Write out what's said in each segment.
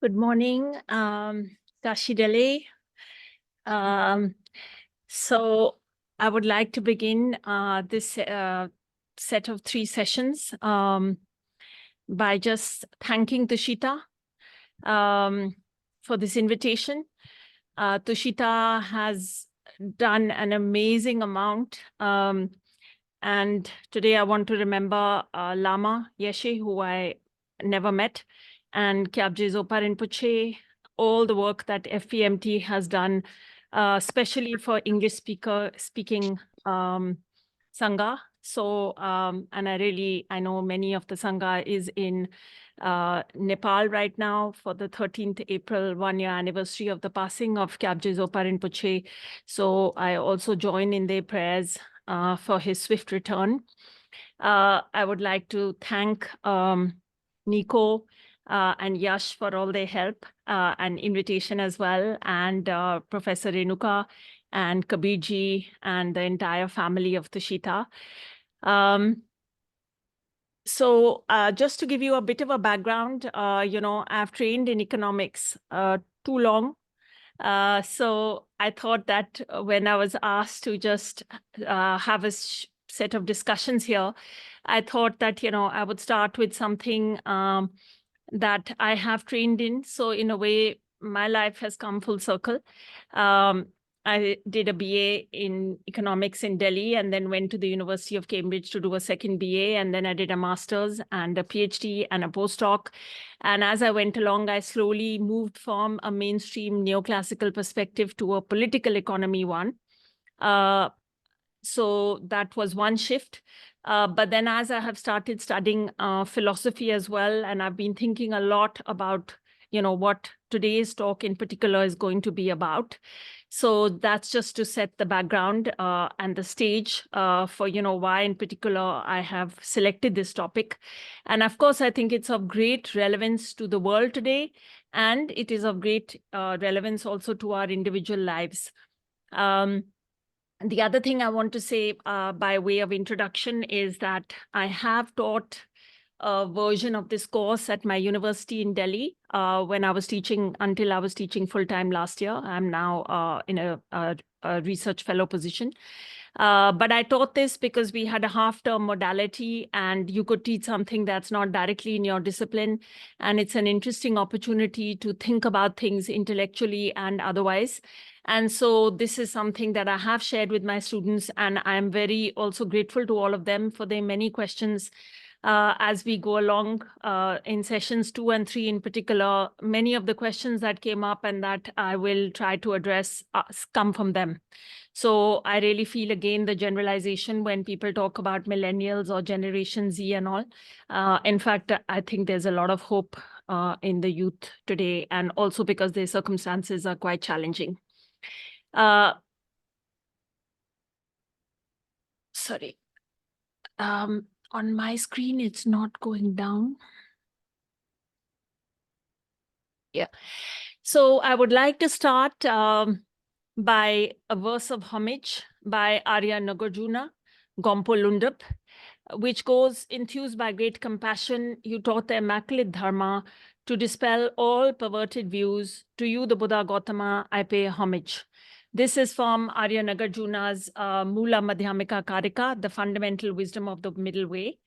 Good morning, Kashi Delhi. So I would like to begin this set of 3 sessions by just thanking Tushita for this invitation. Tushita has done an amazing amount. And today I want to remember Lama Yeshe, who I never met, and Kyabje Zopa Rinpoche, all the work that FPMT has done, especially for English speaking Sangha. So, and I know many of the Sangha is in Nepal right now for the 13th April 1-year anniversary of the passing of Kyabje Zopa Rinpoche. So I also join in their prayers for his swift return. I would like to thank Nico and Yash for all their help and invitation as well, and Professor Renuka and Kabirji and the entire family of Tushita. So just to give you a bit of a background, I've trained in economics too long. So I thought that when I was asked to just have a set of discussions here, I thought that, I would start with something that I have trained in. So in a way, my life has come full circle. I did a BA in economics in Delhi and then went to the University of Cambridge to do a second BA. And then I did a master's and a PhD and a postdoc. And as I went along, I slowly moved from a mainstream neoclassical perspective to a political economy one. So that was one shift. But then as I have started studying philosophy as well, and I've been thinking a lot about, what today's talk in particular is going to be about. So that's just to set the background and the stage for, why in particular I have selected this topic. And of course, I think it's of great relevance to the world today, and it is of great relevance also to our individual lives. The other thing I want to say by way of introduction is that I have taught a version of this course at my university in Delhi when I was teaching, until I was teaching full-time last year. I'm now in a research fellow position. But I taught this because we had a half-term modality and you could teach something that's not directly in your discipline. And it's an interesting opportunity to think about things intellectually and otherwise. And so this is something that I have shared with my students, and I'm very also grateful to all of them for their many questions as we go along in sessions 2 and 3 in particular. Many of the questions that came up and that I will try to address come from them. So I really feel, again, the generalization when people talk about millennials or Generation Z and all. In fact, I think there's a lot of hope in the youth today, and also because their circumstances are quite challenging. Sorry. On my screen, it's not going down. Yeah. So I would like to start by a verse of homage by Arya Nagarjuna, Gompo Lundup, which goes, enthused by great compassion, you taught the immaculate dharma to dispel all perverted views. To you, the Buddha Gautama, I pay homage. This is from Arya Nagarjuna's Mula Madhyamika Karika, the fundamental wisdom of the middle way.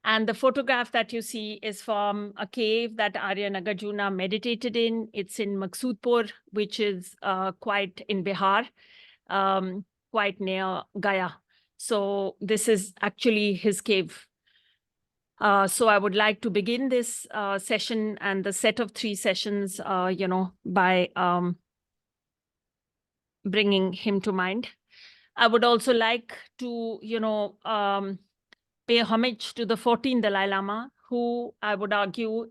And the photograph that you see is from a cave that Arya Nagarjuna meditated in. It's in Maqsoodpur, which is quite in Bihar, quite near Gaya. So this is actually his cave. So I would like to begin this session and the set of 3 sessions, by bringing him to mind. I would also like to, pay homage to the 14th Dalai Lama, who I would argue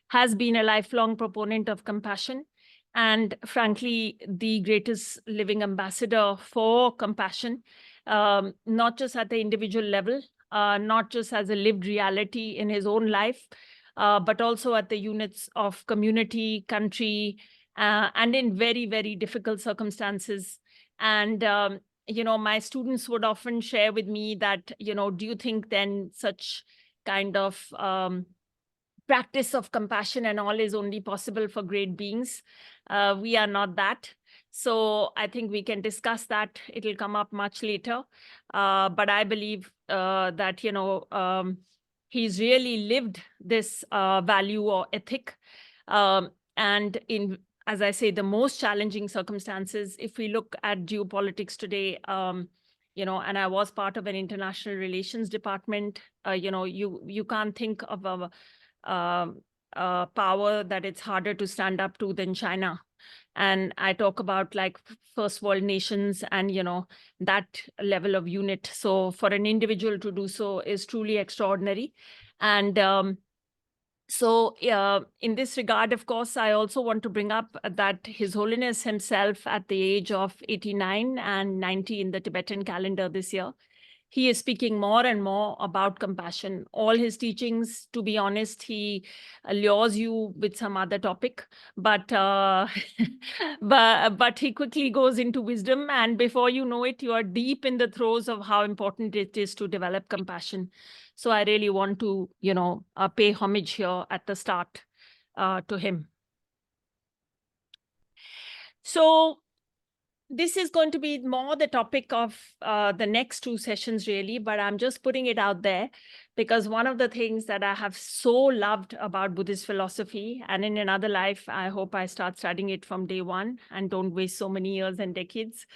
has been a lifelong proponent of compassion and, frankly, the greatest living ambassador for compassion, not just at the individual level, not just as a lived reality in his own life, but also at the units of community, country, and in very, very difficult circumstances. And my students would often share with me that, do you think then such kind of practice of compassion and all is only possible for great beings. We are not that. So I think we can discuss that. It'll come up much later. But I believe that, he's really lived this value or ethic. And in, as I say, the most challenging circumstances, if we look at geopolitics today, and I was part of an international relations department, you can't think of a power that it's harder to stand up to than China. And I talk about like first world nations and, that level of unit. So for an individual to do so is truly extraordinary. And so in this regard, of course, I also want to bring up that His Holiness himself at the age of 89 and 90 in the Tibetan calendar this year, he is speaking more and more about compassion. All his teachings, to be honest, he lures you with some other topic, but but he quickly goes into wisdom, and before you know it, you are deep in the throes of how important it is to develop compassion. So I really want to, pay homage here at the start to him. So this is going to be more the topic of the next two sessions, really, but I'm just putting it out there because one of the things that I have so loved about Buddhist philosophy, and in another life, I hope I start studying it from day one and don't waste so many years and decades,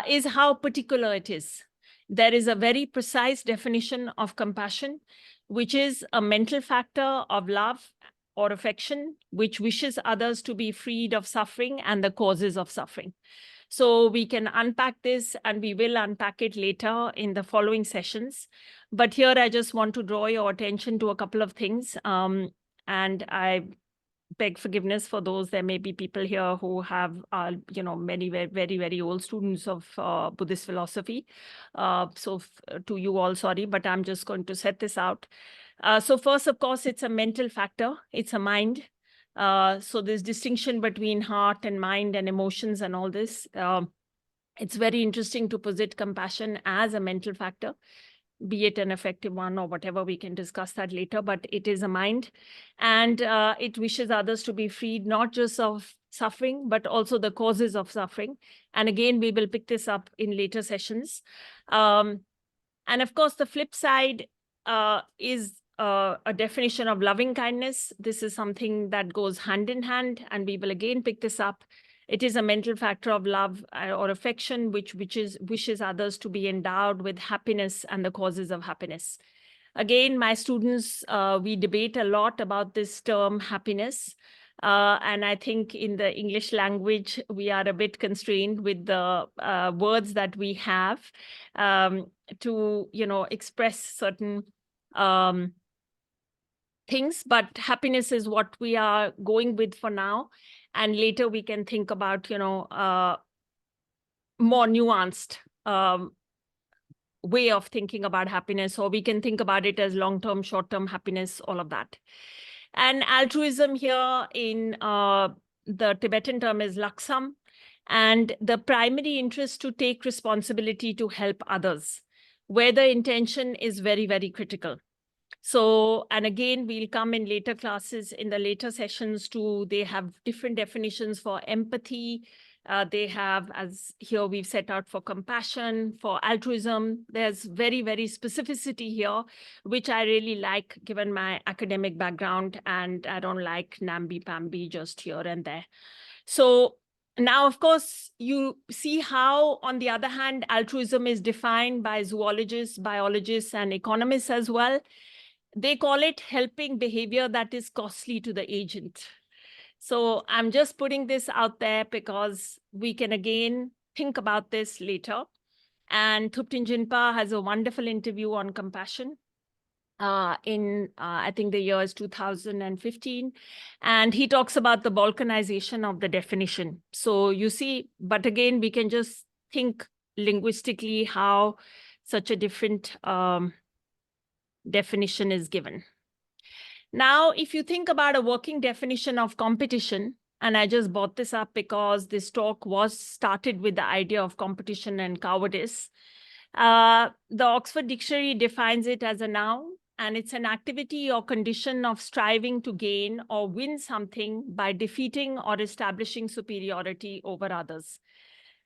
is how particular it is. There is a very precise definition of compassion, which is a mental factor of love or affection, which wishes others to be freed of suffering and the causes of suffering. So we can unpack this, and we will unpack it later in the following sessions. But here I just want to draw your attention to a couple of things. And I beg forgiveness for those. There may be people here who have, many very, very, very old students of Buddhist philosophy. So to you all, sorry, but I'm just going to set this out. So first, of course, it's a mental factor. It's a mind. So this distinction between heart and mind and emotions and all this, it's very interesting to posit compassion as a mental factor, be it an effective one or whatever. We can discuss that later, but it is a mind, and it wishes others to be freed, not just of suffering, but also the causes of suffering. And again, we will pick this up in later sessions. And of course, the flip side is a definition of loving kindness. This is something that goes hand in hand, and we will again pick this up. It is a mental factor of love or affection, which wishes others to be endowed with happiness and the causes of happiness. Again, my students, we debate a lot about this term happiness. And I think in the English language, we are a bit constrained with the words that we have to, express certain things, but happiness is what we are going with for now. And later we can think about, more nuanced way of thinking about happiness, or we can think about it as long-term, short-term happiness, all of that. And altruism here in the Tibetan term is laksam, and the primary interest to take responsibility to help others, where the intention is very, very critical. So, and again, we'll come in later classes, in the later sessions too, they have different definitions for empathy. They have, as here we've set out, for compassion, for altruism. There's very, very specificity here, which I really like given my academic background, and I don't like namby-pamby just here and there. So now, of course, you see how, on the other hand, altruism is defined by zoologists, biologists, and economists as well. They call it helping behavior that is costly to the agent. So I'm just putting this out there because we can again think about this later. And Thupten Jinpa has a wonderful interview on compassion in, I think the year is 2015. And he talks about the balkanization of the definition. So you see, but again, we can just think linguistically how such a different definition is given. Now, if you think about a working definition of competition, and I just brought this up because this talk was started with the idea of competition and cowardice. The Oxford Dictionary defines it as a noun and it's an activity or condition of striving to gain or win something by defeating or establishing superiority over others.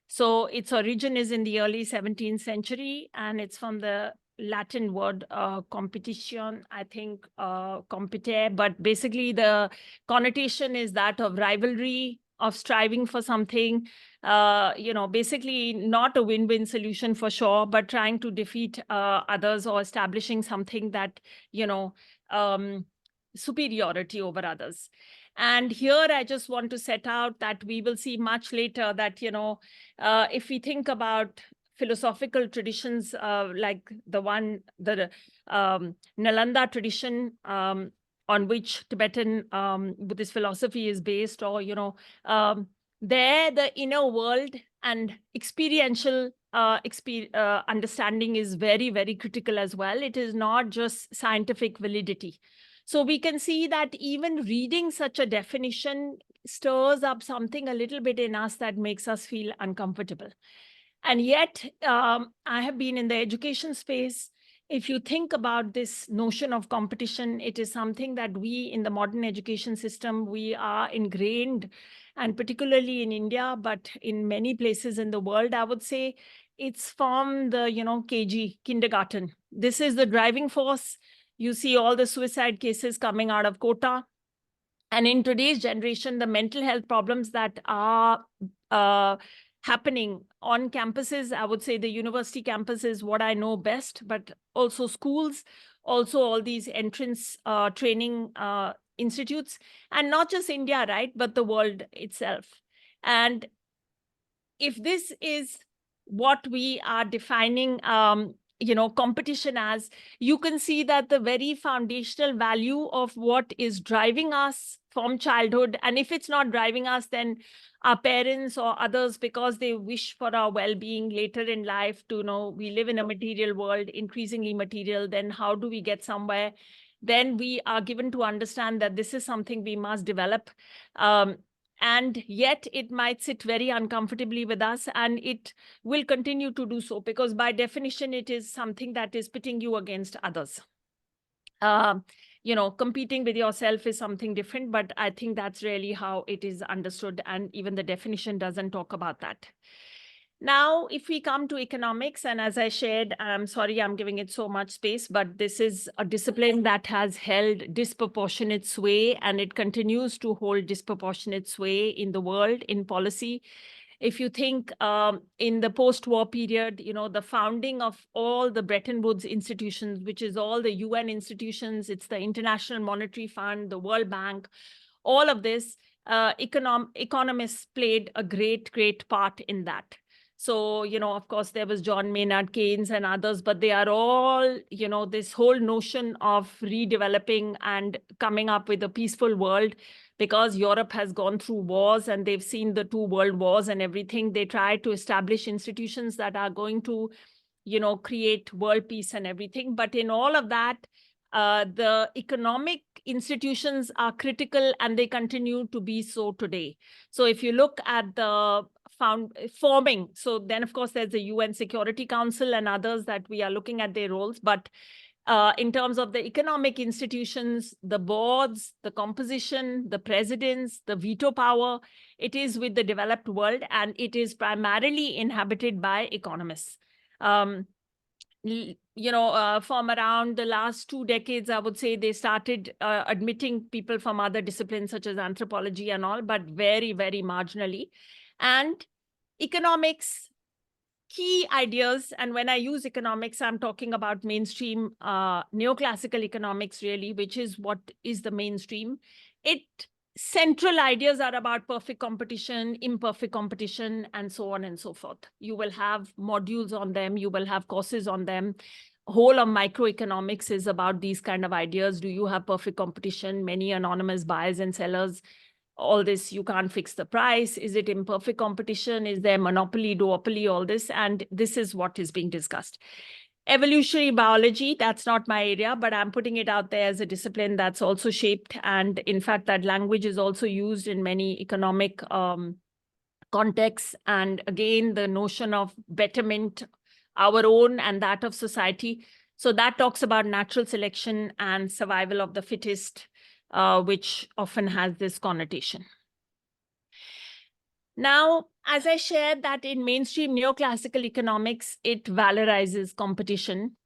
So its origin is in the early 17th century, and it's from the Latin word competition, I think, compete, but basically the connotation is that of rivalry, of striving for something, basically not a win-win solution for sure, but trying to defeat others or establishing something that, superiority over others. And here I just want to set out that we will see much later that, if we think about philosophical traditions like the Nalanda tradition, on which Tibetan Buddhist philosophy is based, or, there the inner world and experiential understanding is very, very critical as well. It is not just scientific validity. So we can see that even reading such a definition stirs up something a little bit in us that makes us feel uncomfortable. And yet, I have been in the education space. If you think about this notion of competition, it is something that we in the modern education system, we are ingrained, and particularly in India, but in many places in the world, I would say it's from the, KG, kindergarten. This is the driving force. You see all the suicide cases coming out of Kota. And in today's generation, the mental health problems that are happening on campuses, I would say the university campus is what I know best, but also schools, also all these entrance training institutes, and not just India, right, but the world itself. And if this is what we are defining, competition as, you can see that the very foundational value of what is driving us from childhood, and if it's not driving us, then our parents or others, because they wish for our well-being later in life, to know we live in a material world, increasingly material, then how do we get somewhere? Then we are given to understand that this is something we must develop. And yet it might sit very uncomfortably with us, and it will continue to do so, because by definition, it is something that is pitting you against others. Competing with yourself is something different, but I think that's really how it is understood. And even the definition doesn't talk about that. Now, if we come to economics, and as I shared, I'm sorry I'm giving it so much space, but this is a discipline that has held disproportionate sway, and it continues to hold disproportionate sway in the world, in policy. If you think in the post-war period, the founding of all the Bretton Woods institutions, which is all the UN institutions, it's the International Monetary Fund, the World Bank, all of this, economists played a great, great part in that. So, of course, there was John Maynard Keynes and others, but they are all, this whole notion of redeveloping and coming up with a peaceful world, because Europe has gone through wars and they've seen the 2 world wars and everything. They try to establish institutions that are going to, create world peace and everything. But in all of that, the economic institutions are critical, and they continue to be so today. So if you look at the forming, so then of course there's the UN Security Council and others that we are looking at their roles, but in terms of the economic institutions, the boards, the composition, the presidents, the veto power, it is with the developed world, and it is primarily inhabited by economists. From around the last 2 decades, I would say they started admitting people from other disciplines such as anthropology and all, but very, very marginally. And economics, key ideas, and when I use economics, I'm talking about mainstream neoclassical economics, really, which is what is the mainstream. Central ideas are about perfect competition, imperfect competition, and so on and so forth. You will have modules on them. You will have courses on them. Whole of microeconomics is about these kind of ideas. Do you have perfect competition? Many anonymous buyers and sellers. All this, you can't fix the price. Is it imperfect competition? Is there monopoly, duopoly, all this? And this is what is being discussed. Evolutionary biology, that's not my area, but I'm putting it out there as a discipline that's also shaped. And in fact, that language is also used in many economic contexts. And again, the notion of betterment, our own and that of society. So that talks about natural selection and survival of the fittest, which often has this connotation. Now, as I shared that in mainstream neoclassical economics, it valorizes competition.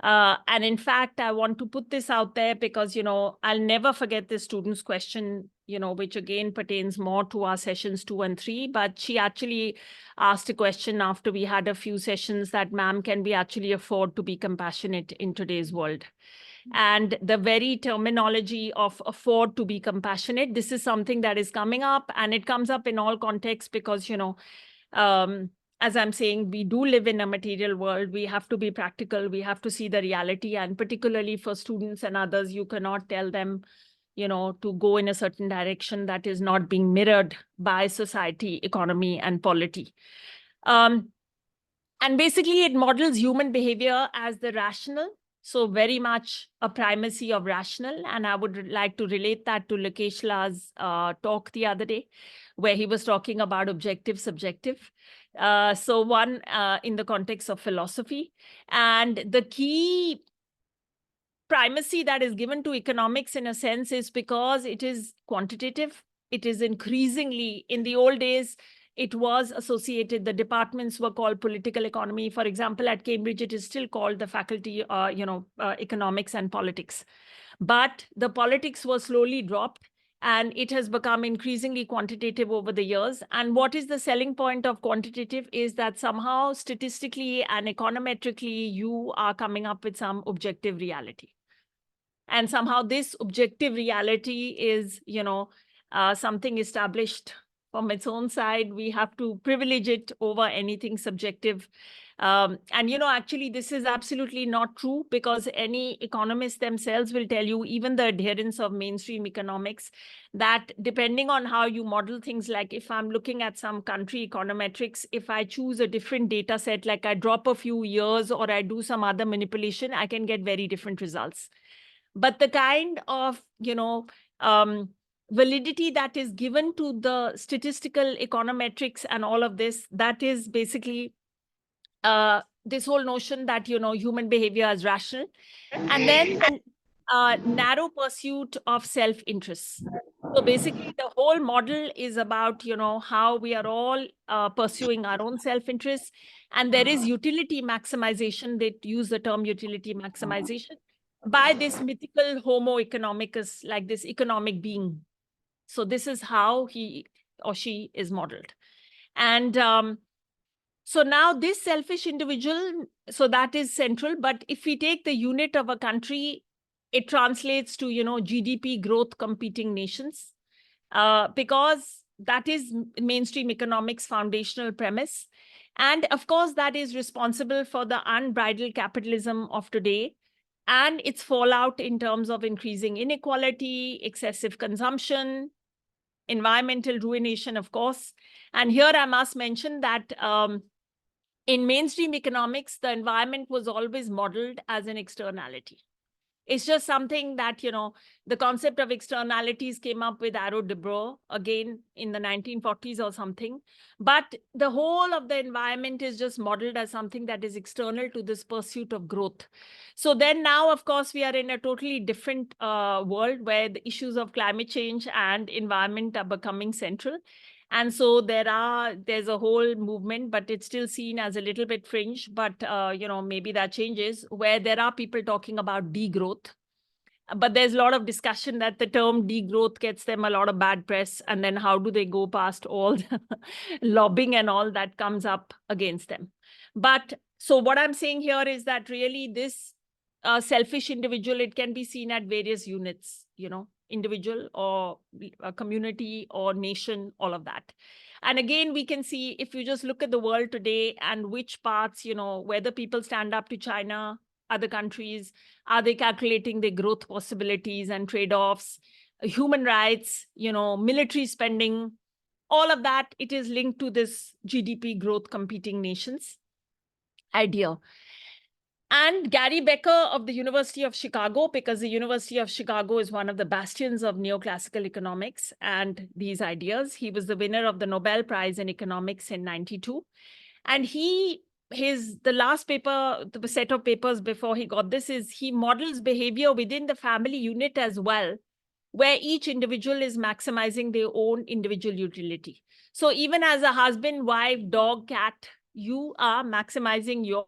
And in fact, I want to put this out there because, I'll never forget the student's question, which again pertains more to our sessions 2 and 3. But she actually asked a question after we had a few sessions that, ma'am, can we actually afford to be compassionate in today's world? And the very terminology of afford to be compassionate, this is something that is coming up, and it comes up in all contexts because, as I'm saying, we do live in a material world. We have to be practical. We have to see the reality. And particularly for students and others, you cannot tell them, to go in a certain direction that is not being mirrored by society, economy, and polity. And basically, it models human behavior as the rational. So very much a primacy of rational. And I would like to relate that to Lakesh La's talk the other day, where he was talking about objective, subjective. So one in the context of philosophy. And the key primacy that is given to economics in a sense is because it is quantitative. It is increasingly, in the old days, it was associated, the departments were called political economy. For example, at Cambridge, it is still called the faculty, economics and politics. But the politics was slowly dropped, and it has become increasingly quantitative over the years. And what is the selling point of quantitative is that somehow statistically and econometrically, you are coming up with some objective reality. And somehow this objective reality is, something established from its own side. We have to privilege it over anything subjective. And, actually, this is absolutely not true, because any economist themselves will tell you, even the adherents of mainstream economics, that depending on how you model things, like if I'm looking at some country econometrics, if I choose a different data set, like I drop a few years or I do some other manipulation, I can get very different results. But the kind of, validity that is given to the statistical econometrics and all of this, that is basically this whole notion that, human behavior is rational. And then narrow pursuit of self-interest. So basically, the whole model is about, how we are all pursuing our own self-interest. And there is utility maximization. They use the term utility maximization by this mythical Homo economicus, like this economic being. So this is how he or she is modeled. And so now this selfish individual, so that is central. But if we take the unit of a country, it translates to, GDP growth competing nations, because that is mainstream economics' foundational premise. And of course, that is responsible for the unbridled capitalism of today and its fallout in terms of increasing inequality, excessive consumption, environmental ruination, of course. And here I must mention that in mainstream economics, the environment was always modeled as an externality. It's just something that, the concept of externalities came up with Arrow Debreu again in the 1940s or something. But the whole of the environment is just modeled as something that is external to this pursuit of growth. So then now, of course, we are in a totally different world where the issues of climate change and environment are becoming central. And so there's a whole movement, but it's still seen as a little bit fringe, but maybe that changes, where there are people talking about degrowth. But there's a lot of discussion that the term degrowth gets them a lot of bad press. And then how do they go past all the lobbying and all that comes up against them? But so what I'm saying here is that really this selfish individual, it can be seen at various units, individual or a community or nation, all of that. And again, we can see, if you just look at the world today and which parts, whether people stand up to China, other countries, are they calculating their growth possibilities and trade-offs, human rights, military spending, all of that, it is linked to this GDP growth competing nations idea. And Gary Becker of the University of Chicago, because the University of Chicago is one of the bastions of neoclassical economics and these ideas. He was the winner of the Nobel Prize in Economics in '92. And he the last paper, the set of papers before he got this, is he models behavior within the family unit as well, where each individual is maximizing their own individual utility. So even as a husband, wife, dog, cat, you are maximizing your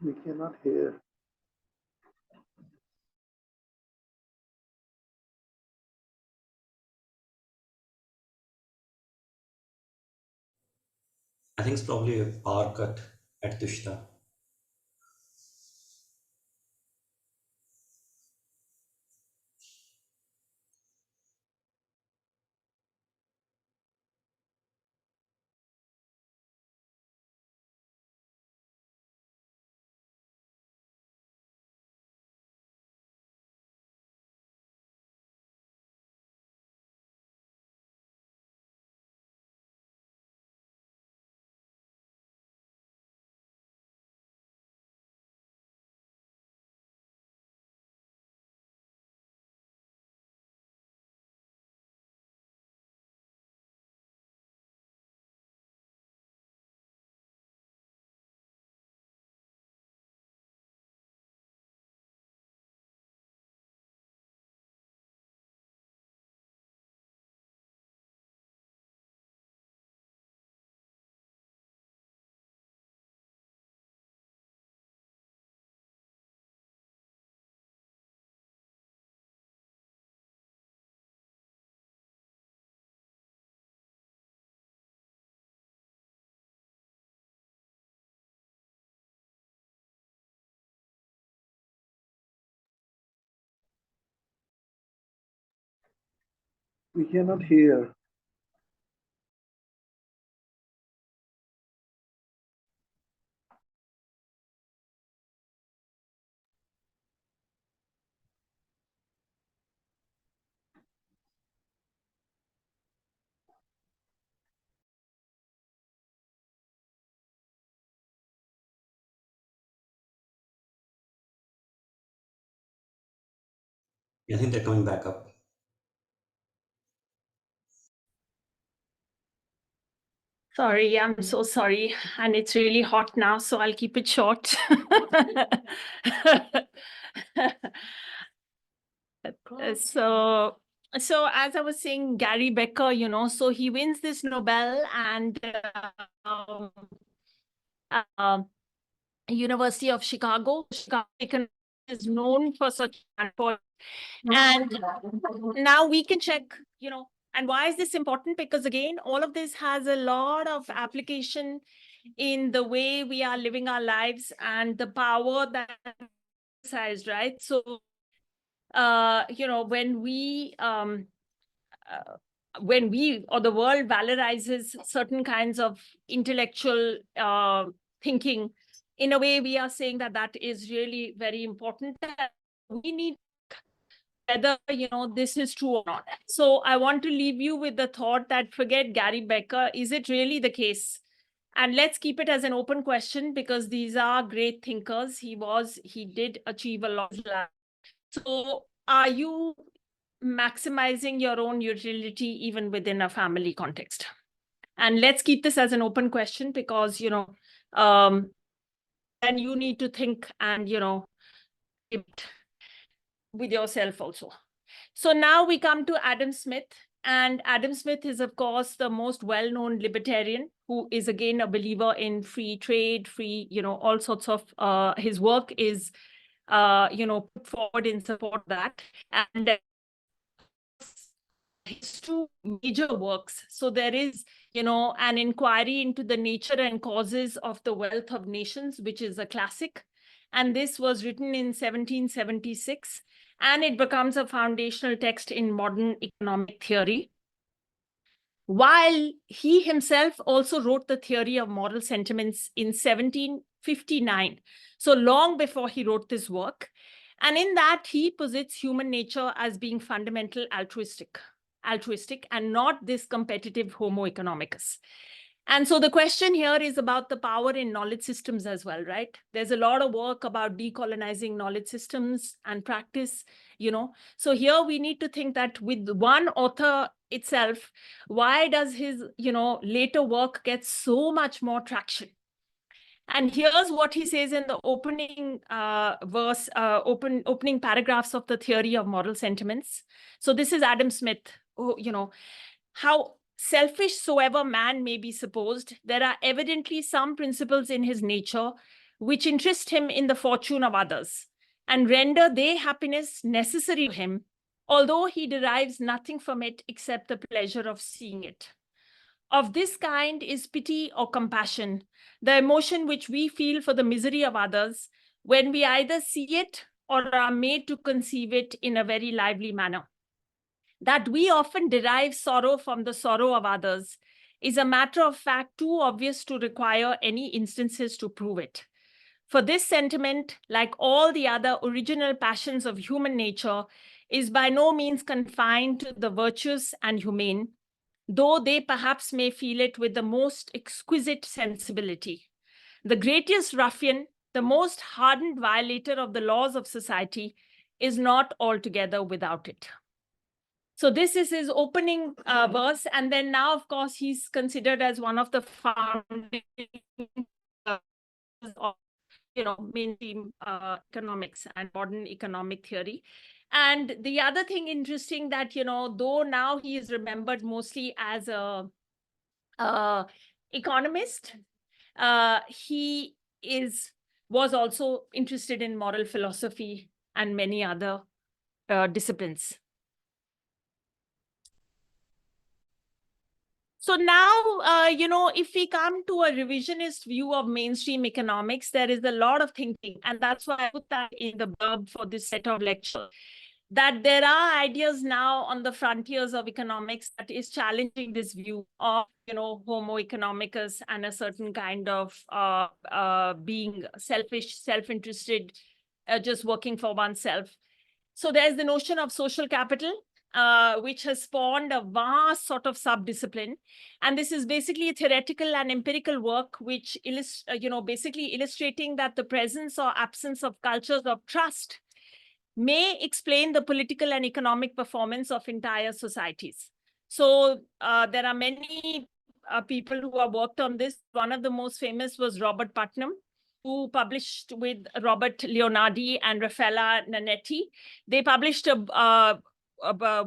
We cannot hear. I think it's probably a power cut at Tushta. We cannot hear. I think they're coming back up. Sorry, I'm so sorry. And it's really hot now, so I'll keep it short. So as I was saying, Gary Becker, so he wins this Nobel, and University of Chicago is known for such standpoint. And now we can check, and why is this important? Because again, all of this has a lot of application in the way we are living our lives and the power that exercised, right? So, when we or the world valorizes certain kinds of intellectual thinking, in a way, we are saying that that is really very important. We need whether this is true or not. So I want to leave you with the thought that forget Gary Becker. Is it really the case? And let's keep it as an open question, because these are great thinkers. He did achieve a lot. So are you maximizing your own utility even within a family context? And let's keep this as an open question, because then you need to think and with yourself also. So now we come to Adam Smith. And Adam Smith is, of course, the most well-known libertarian, who is, again, a believer in free trade, all sorts of, his work is, put forward in support of that. And his two major works. So there is, an inquiry into the nature and causes of the wealth of nations, which is a classic. And this was written in 1776. And it becomes a foundational text in modern economic theory. While he himself also wrote the theory of moral sentiments in 1759, so long before he wrote this work. And in that, he posits human nature as being fundamental altruistic and not this competitive Homo economicus. And so the question here is about the power in knowledge systems as well, right? There's a lot of work about decolonizing knowledge systems and practice, So here we need to think that with one author itself, why does his, later work get so much more traction? And here's what he says in the opening opening paragraphs of the theory of moral sentiments. So this is Adam Smith, who, how selfish soever man may be supposed, there are evidently some principles in his nature which interest him in the fortune of others and render their happiness necessary to him, although he derives nothing from it except the pleasure of seeing it. Of this kind is pity or compassion, the emotion which we feel for the misery of others when we either see it or are made to conceive it in a very lively manner. That we often derive sorrow from the sorrow of others is a matter of fact too obvious to require any instances to prove it. For this sentiment, like all the other original passions of human nature, is by no means confined to the virtuous and humane, though they perhaps may feel it with the most exquisite sensibility. The greatest ruffian, the most hardened violator of the laws of society, is not altogether without it. So this is his opening verse. And then now, of course, he's considered as one of the founding of, mainstream economics and modern economic theory. And the other thing interesting that, though now he is remembered mostly as a economist, he was also interested in moral philosophy and many other disciplines. So now, if we come to a revisionist view of mainstream economics, there is a lot of thinking. And that's why I put that in the blurb for this set of lectures, that there are ideas now on the frontiers of economics that is challenging this view of, Homo economicus and a certain kind of being selfish, self-interested, just working for oneself. So there's the notion of social capital, which has spawned a vast sort of sub-discipline. And this is basically theoretical and empirical work, which basically illustrating that the presence or absence of cultures of trust may explain the political and economic performance of entire societies. So there are many people who have worked on this. One of the most famous was Robert Putnam, who published with Robert Leonardi and Raffaella Nanetti. They published a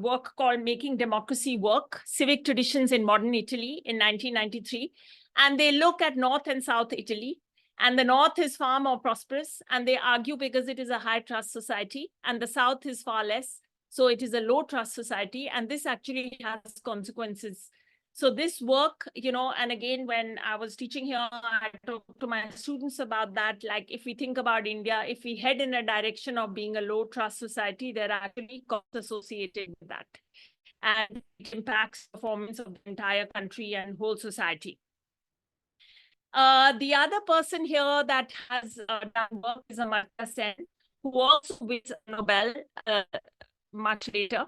work called Making Democracy Work, Civic Traditions in Modern Italy in 1993. And they look at North and South Italy. And the North is far more prosperous. And they argue because it is a high trust society and the South is far less. So it is a low trust society. And this actually has consequences. So this work, and again, when I was teaching here, I talked to my students about that. Like if we think about India, if we head in a direction of being a low trust society, there are actually costs associated with that. And it impacts performance of the entire country and whole society. The other person here that has done work is Amartya Sen, who also wins a Nobel much later.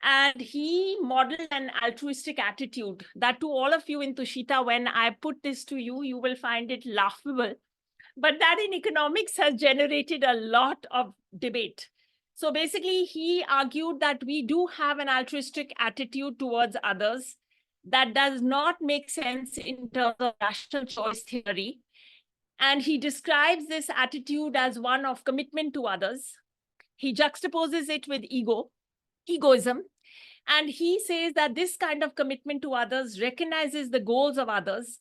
And he modeled an altruistic attitude that to all of you in Tushita, when I put this to you, you will find it laughable. But that in economics has generated a lot of debate. So basically, he argued that we do have an altruistic attitude towards others that does not make sense in terms of rational choice theory. And he describes this attitude as one of commitment to others. He juxtaposes it with egoism. And he says that this kind of commitment to others recognizes the goals of others.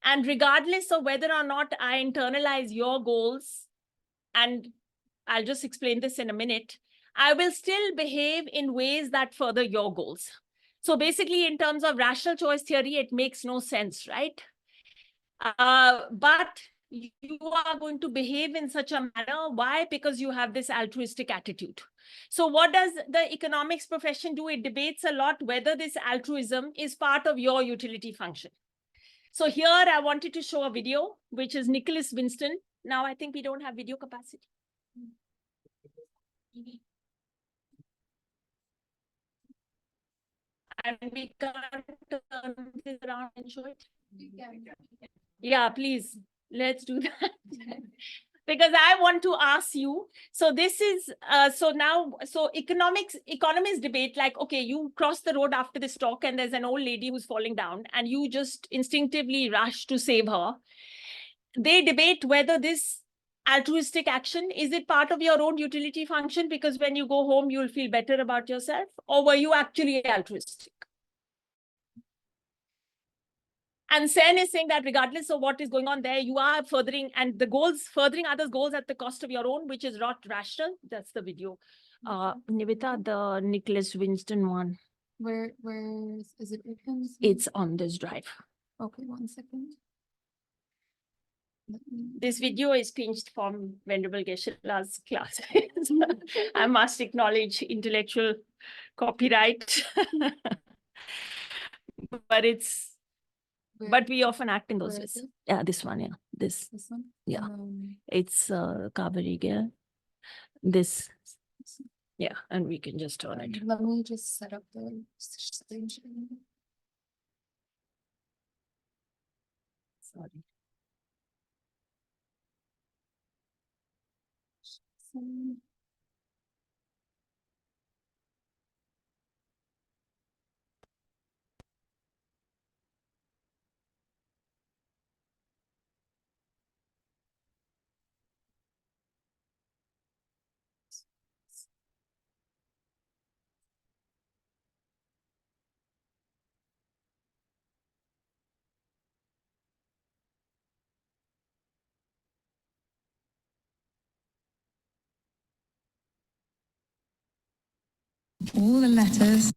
And regardless of whether or not I internalize your goals, and I'll just explain this in a minute, I will still behave in ways that further your goals. So basically, in terms of rational choice theory, it makes no sense, right? But you are going to behave in such a manner. Why? Because you have this altruistic attitude. So what does the economics profession do? It debates a lot whether this altruism is part of your utility function. So here I wanted to show a video, which is Nicholas Winston. Now I think we don't have video capacity. And we can't turn this around and show it. Yeah, please, let's do that. Because I want to ask you, so this is, so economists debate like, okay, you cross the road after this talk and there's an old lady who's falling down and you just instinctively rush to save her. They debate whether this altruistic action, is it part of your own utility function? Because when you go home, you'll feel better about yourself, or were you actually altruistic? And Sen is saying that regardless of what is going on there, you are furthering others' goals at the cost of your own, which is not rational. That's the video. Nivita, the Nicholas Winston one. Where is it open? It's on this drive. Okay, 1 second. This video is pinched from Venerable Geshe-La's class. I must acknowledge intellectual copyright. But we often act in those Where ways. is it? Yeah, this one, yeah. This one? Yeah. It's Kaveriga. This, yeah, and we can just turn it. Let me just set up the station. Sorry. All the letters.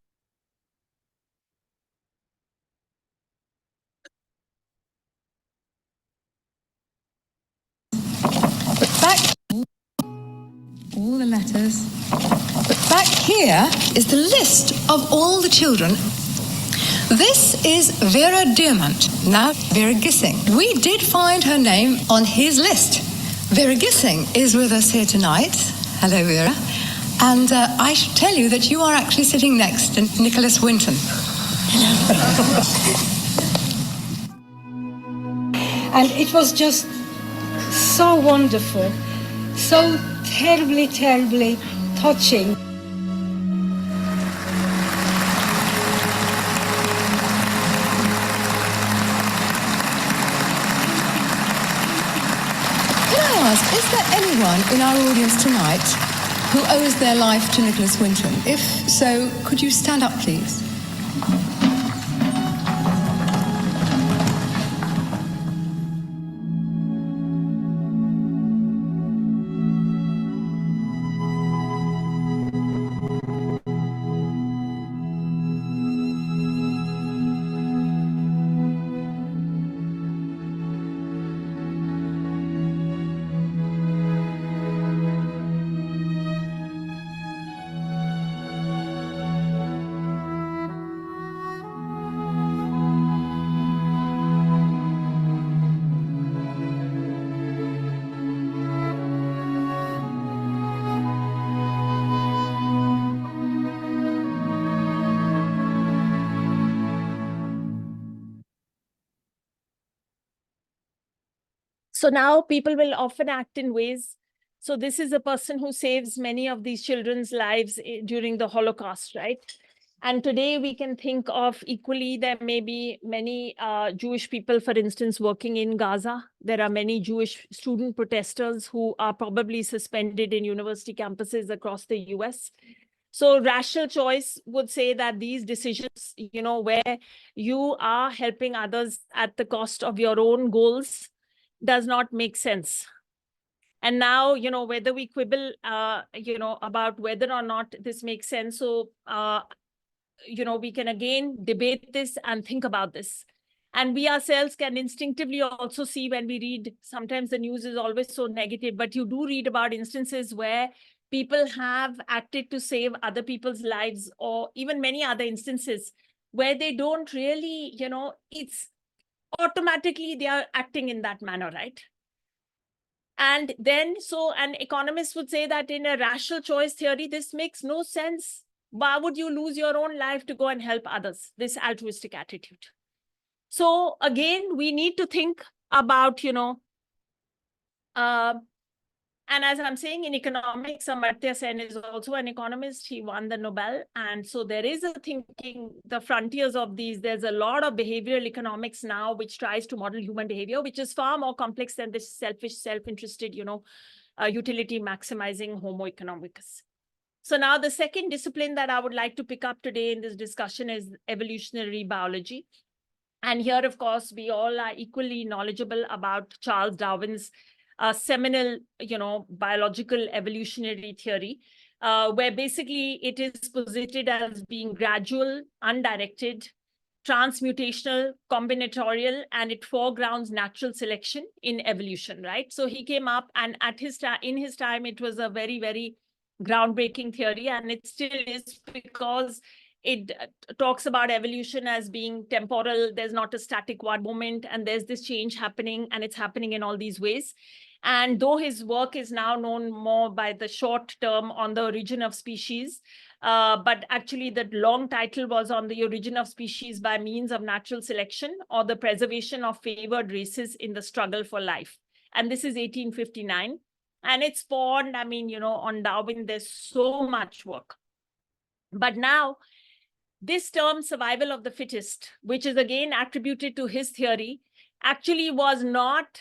But back, all the letters. But back here is the list of all the children. This is Vera Diamant, now Vera Gissing. We did find her name on his list. Vera Gissing is with us here tonight. Hello, Vera. And I should tell you that you are actually sitting next to Nicholas Winton. And it was just so wonderful, so terribly, terribly touching. anyone in our audience tonight who owes their life to Nicholas Winton? If so, could you stand up, please? So now people will often act in ways. So this is a person who saves many of these children's lives during the Holocaust, right? And today we can think of equally, there may be many Jewish people, for instance, working in Gaza. There are many Jewish student protesters who are probably suspended in university campuses across the US. So rational choice would say that these decisions, you know, where you are helping others at the cost of your own goals does not make sense. And now, you know, whether we quibble, you know, about whether or not this makes sense. So, you know, we can again debate this and think about this. And we ourselves can instinctively also see when we read, sometimes the news is always so negative, but you do read about instances where people have acted to save other people's lives, or even many other instances where they don't really, you know, it's automatically they are acting in that manner, right? And then, so an economist would say that in a rational choice theory, this makes no sense. Why would you lose your own life to go and help others? This altruistic attitude. So again, we need to think about, you know, and as I'm saying in economics, Amartya Sen is also an economist. He won the Nobel. And so there is a thinking, the frontiers of these, there's a lot of behavioral economics now, which tries to model human behavior, which is far more complex than this selfish, self-interested, you know, utility maximizing Homo economicus. So now the second discipline that I would like to pick up today in this discussion is evolutionary biology. And here, of course, we all are equally knowledgeable about Charles Darwin's seminal, you know, biological evolutionary theory, where basically it is posited as being gradual, undirected, transmutational, combinatorial, and it foregrounds natural selection in evolution, right? So he came up, and at his in his time, it was a very, very groundbreaking theory, and it still is, because it talks about evolution as being temporal. There's not a static one moment, and there's this change happening, and it's happening in all these ways. And though his work is now known more by the short term on the origin of species, but actually the long title was on the origin of species by means of natural selection, or the preservation of favored races in the struggle for life. And this is 1859. And it spawned, I mean, you know, on Darwin, there's so much work. But now, this term survival of the fittest, which is again attributed to his theory, actually was not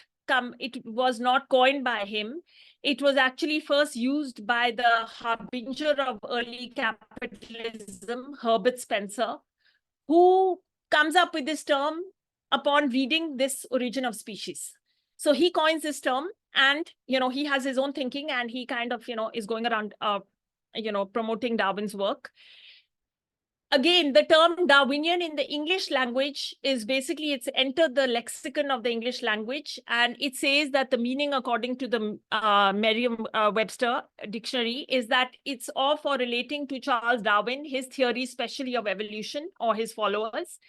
coined by him. It was actually first used by the harbinger of early capitalism, Herbert Spencer, who comes up with this term upon reading this Origin of Species. So he coins this term, and, you know, he has his own thinking, and he kind of, you know, is going around, you know, promoting Darwin's work. Again, the term Darwinian in the English language is basically, it's entered the lexicon of the English language, and it says that the meaning, according to the Merriam-Webster dictionary, is that it's of or relating to Charles Darwin, his theory, especially of evolution, or his followers,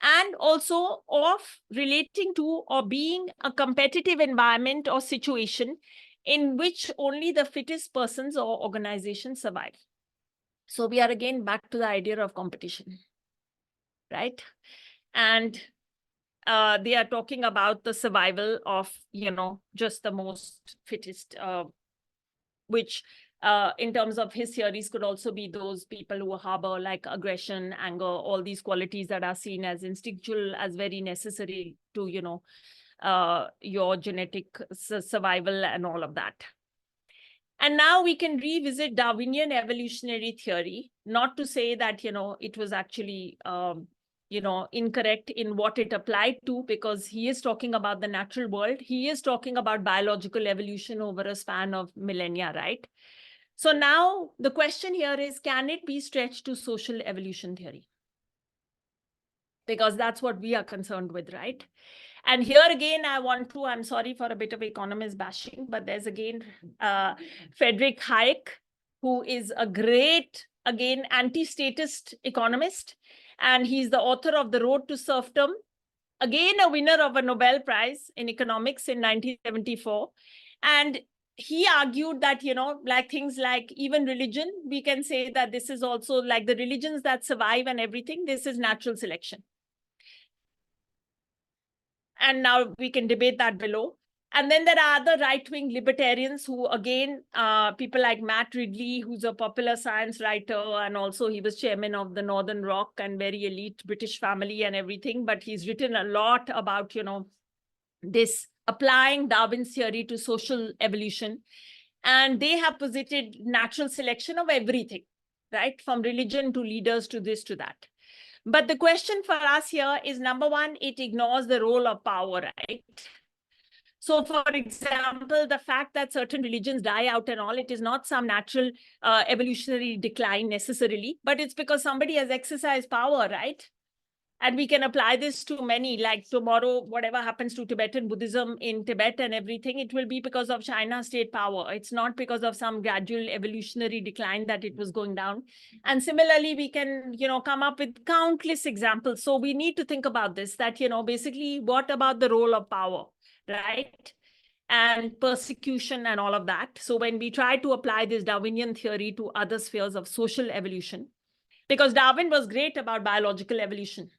and also of relating to or being a competitive environment or situation in which only the fittest persons or organizations survive. So we are again back to the idea of competition, right? And they are talking about the survival of, you know, just the most fittest, which in terms of his theories could also be those people who harbor like aggression, anger, all these qualities that are seen as instinctual, as very necessary to, you know, your genetic survival and all of that. And now we can revisit Darwinian evolutionary theory, not to say that, it was actually, incorrect in what it applied to, because he is talking about the natural world. He is talking about biological evolution over a span of millennia, right? So now the question here is, can it be stretched to social evolution theory? Because that's what we are concerned with, right? And here again, I'm sorry for a bit of economist bashing, but there's again Friedrich Hayek, who is a great, again, anti-statist economist. And he's the author of The Road to Serfdom, again, a winner of a Nobel Prize in economics in 1974. And he argued that, like things like even religion, we can say that this is also like the religions that survive and everything, this is natural selection. And now we can debate that below. And then there are other right-wing libertarians who, again, people like Matt Ridley, who's a popular science writer, and also he was chairman of the Northern Rock and very elite British family and everything. But he's written a lot about, this applying Darwin's theory to social evolution. And they have posited natural selection of everything, right? From religion to leaders to this to that. But the question for us here is, number one, it ignores the role of power, right? So, for example, the fact that certain religions die out and all, it is not some natural evolutionary decline necessarily, but it's because somebody has exercised power, right? And we can apply this to many, like tomorrow, whatever happens to Tibetan Buddhism in Tibet and everything, it will be because of China's state power. It's not because of some gradual evolutionary decline that it was going down. And similarly, we can, come up with countless examples. So we need to think about this, that, basically, what about the role of power, right? And persecution and all of that. So when we try to apply this Darwinian theory to other spheres of social evolution, because Darwin was great about biological evolution.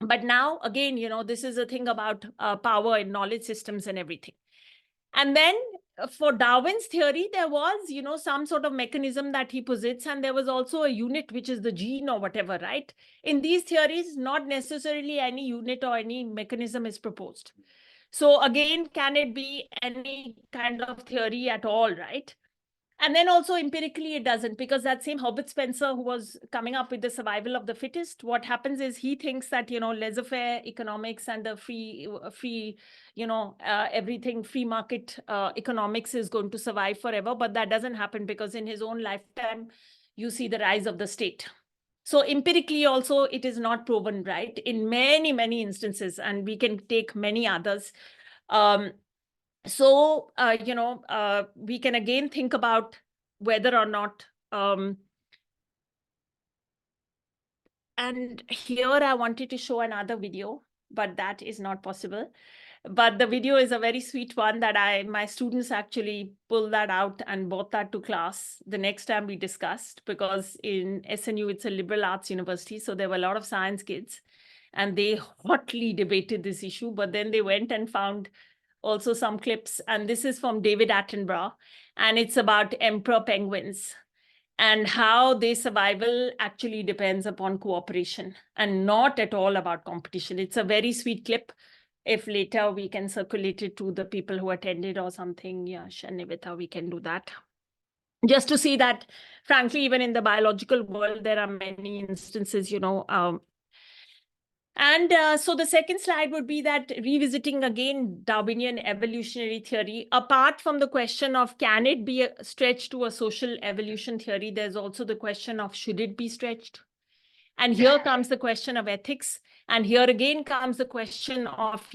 But now, again, this is a thing about power and knowledge systems and everything. And then for Darwin's theory, there was, some sort of mechanism that he posits, and there was also a unit, which is the gene or whatever, right? In these theories, not necessarily any unit or any mechanism is proposed. So again, can it be any kind of theory at all, right? And then also empirically, it doesn't, because that same Herbert Spencer, who was coming up with the survival of the fittest, what happens is he thinks that, laissez-faire economics and the free, everything, free market economics is going to survive forever. But that doesn't happen, because in his own lifetime, you see the rise of the state. So empirically also, it is not proven, right? In many, many instances, and we can take many others. So, we can again think about whether or not, and here I wanted to show another video, but that is not possible. But the video is a very sweet one that my students actually pulled that out and brought that to class the next time we discussed, because in SNU, it's a liberal arts university. So there were a lot of science kids, and they hotly debated this issue, but then they went and found also some clips, and this is from David Attenborough, and it's about emperor penguins and how their survival actually depends upon cooperation and not at all about competition. It's a very sweet clip. If later we can circulate it to the people who attended or something, yeah, Shanivita, we can do that. Just to see that, frankly, even in the biological world, there are many instances, so the second slide would be that revisiting again Darwinian evolutionary theory, apart from the question of can it be stretched to a social evolution theory, there's also the question of should it be stretched? And here comes the question of ethics. And here again comes the question of,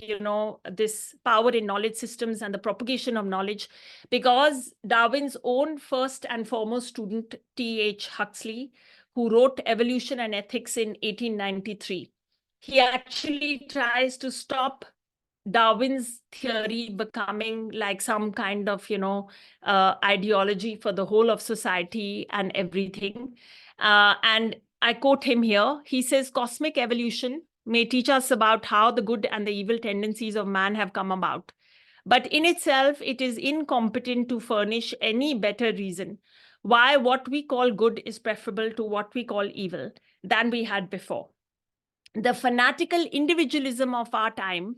this power in knowledge systems and the propagation of knowledge, because Darwin's own first and foremost student, T.H. Huxley, who wrote Evolution and Ethics in 1893, he actually tries to stop Darwin's theory becoming like some kind of, ideology for the whole of society and everything. And I quote him here. He says, cosmic evolution may teach us about how the good and the evil tendencies of man have come about. But in itself, it is incompetent to furnish any better reason why what we call good is preferable to what we call evil than we had before. The fanatical individualism of our time,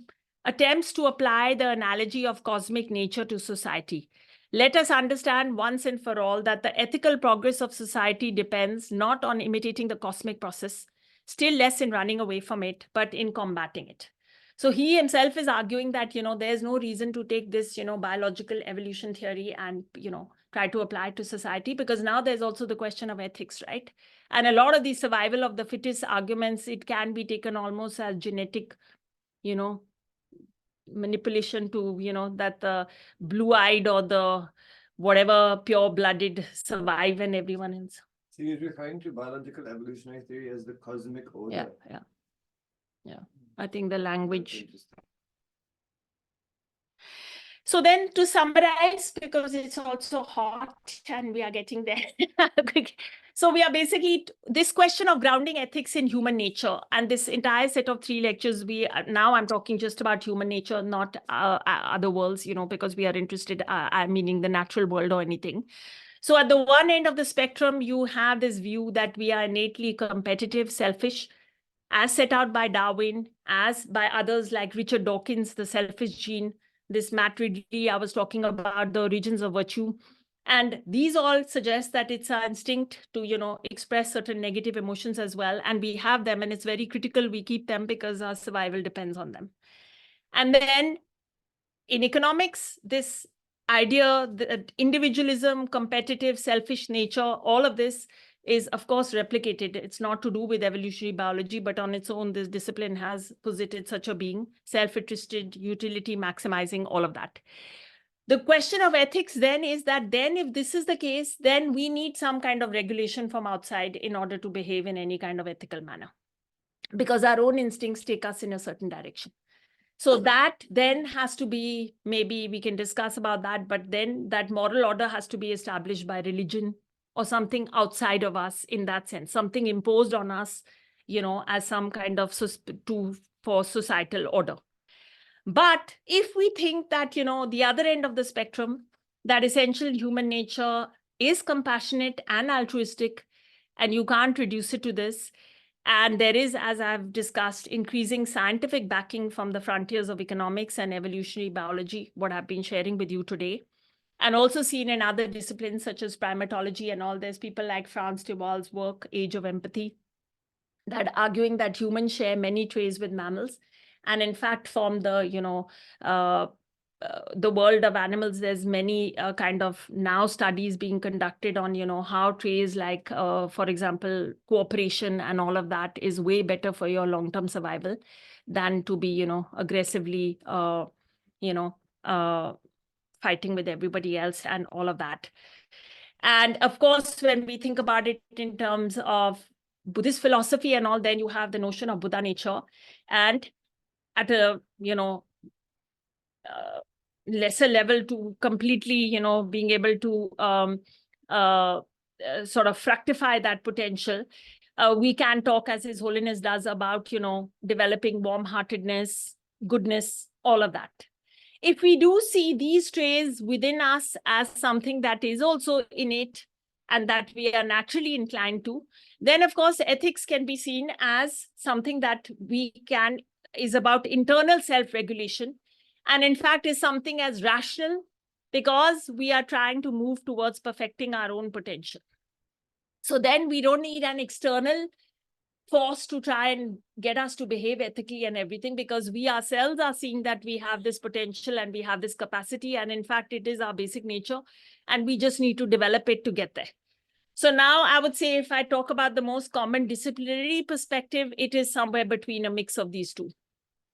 attempts to apply the analogy of cosmic nature to society. Let us understand once and for all that the ethical progress of society depends not on imitating the cosmic process, still less in running away from it, but in combating it. So he himself is arguing that, there's no reason to take this, biological evolution theory and, try to apply it to society, because now there's also the question of ethics, right? And a lot of the survival of the fittest arguments, it can be taken almost as genetic, manipulation to, that the blue-eyed or the whatever pure-blooded survive and everyone else. So you're referring to biological evolutionary theory as the cosmic order. Yeah. I think the language. Interesting. So then to summarize, because it's also hot and we are getting there. So we are basically this question of grounding ethics in human nature, and this entire set of 3 lectures, now I'm talking just about human nature, not other worlds, because we are interested, meaning the natural world or anything. So at the one end of the spectrum, you have this view that we are innately competitive, selfish, as set out by Darwin, as by others like Richard Dawkins, the selfish gene, this Matt Ridley, I was talking about the origins of virtue. And these all suggest that it's our instinct to, express certain negative emotions as well. And we have them, and it's very critical we keep them because our survival depends on them. And then in economics, this idea that individualism, competitive, selfish nature, all of this is, of course, replicated. It's not to do with evolutionary biology, but on its own, this discipline has posited such a being, self-interested, utility maximizing, all of that. The question of ethics then is that then if this is the case, then we need some kind of regulation from outside in order to behave in any kind of ethical manner, because our own instincts take us in a certain direction. So that then has to be, maybe we can discuss about that, but then that moral order has to be established by religion or something outside of us in that sense, something imposed on us, as some kind of for societal order. But if we think that, the other end of the spectrum, that essential human nature is compassionate and altruistic, and you can't reduce it to this, and there is, as I've discussed, increasing scientific backing from the frontiers of economics and evolutionary biology, what I've been sharing with you today, and also seen in other disciplines such as primatology and all. There's people like Frans de Waal's work, Age of Empathy, that arguing that humans share many traits with mammals. And in fact, from the, the world of animals, there's many kind of now studies being conducted on, how traits like, for example, cooperation and all of that is way better for your long-term survival than to be, aggressively, fighting with everybody else and all of that. And of course, when we think about it in terms of Buddhist philosophy and all, then you have the notion of Buddha nature. And at a, lesser level to completely, being able to sort of fructify that potential, we can talk, as His Holiness does, about, developing warm-heartedness, goodness, all of that. If we do see these traits within us as something that is also innate and that we are naturally inclined to, then of course ethics can be seen as something that is about internal self-regulation, and in fact is something as rational, because we are trying to move towards perfecting our own potential. So then we don't need an external force to try and get us to behave ethically and everything, because we ourselves are seeing that we have this potential and we have this capacity, and in fact it is our basic nature, and we just need to develop it to get there. So now I would say, if I talk about the most common disciplinary perspective, it is somewhere between a mix of these two.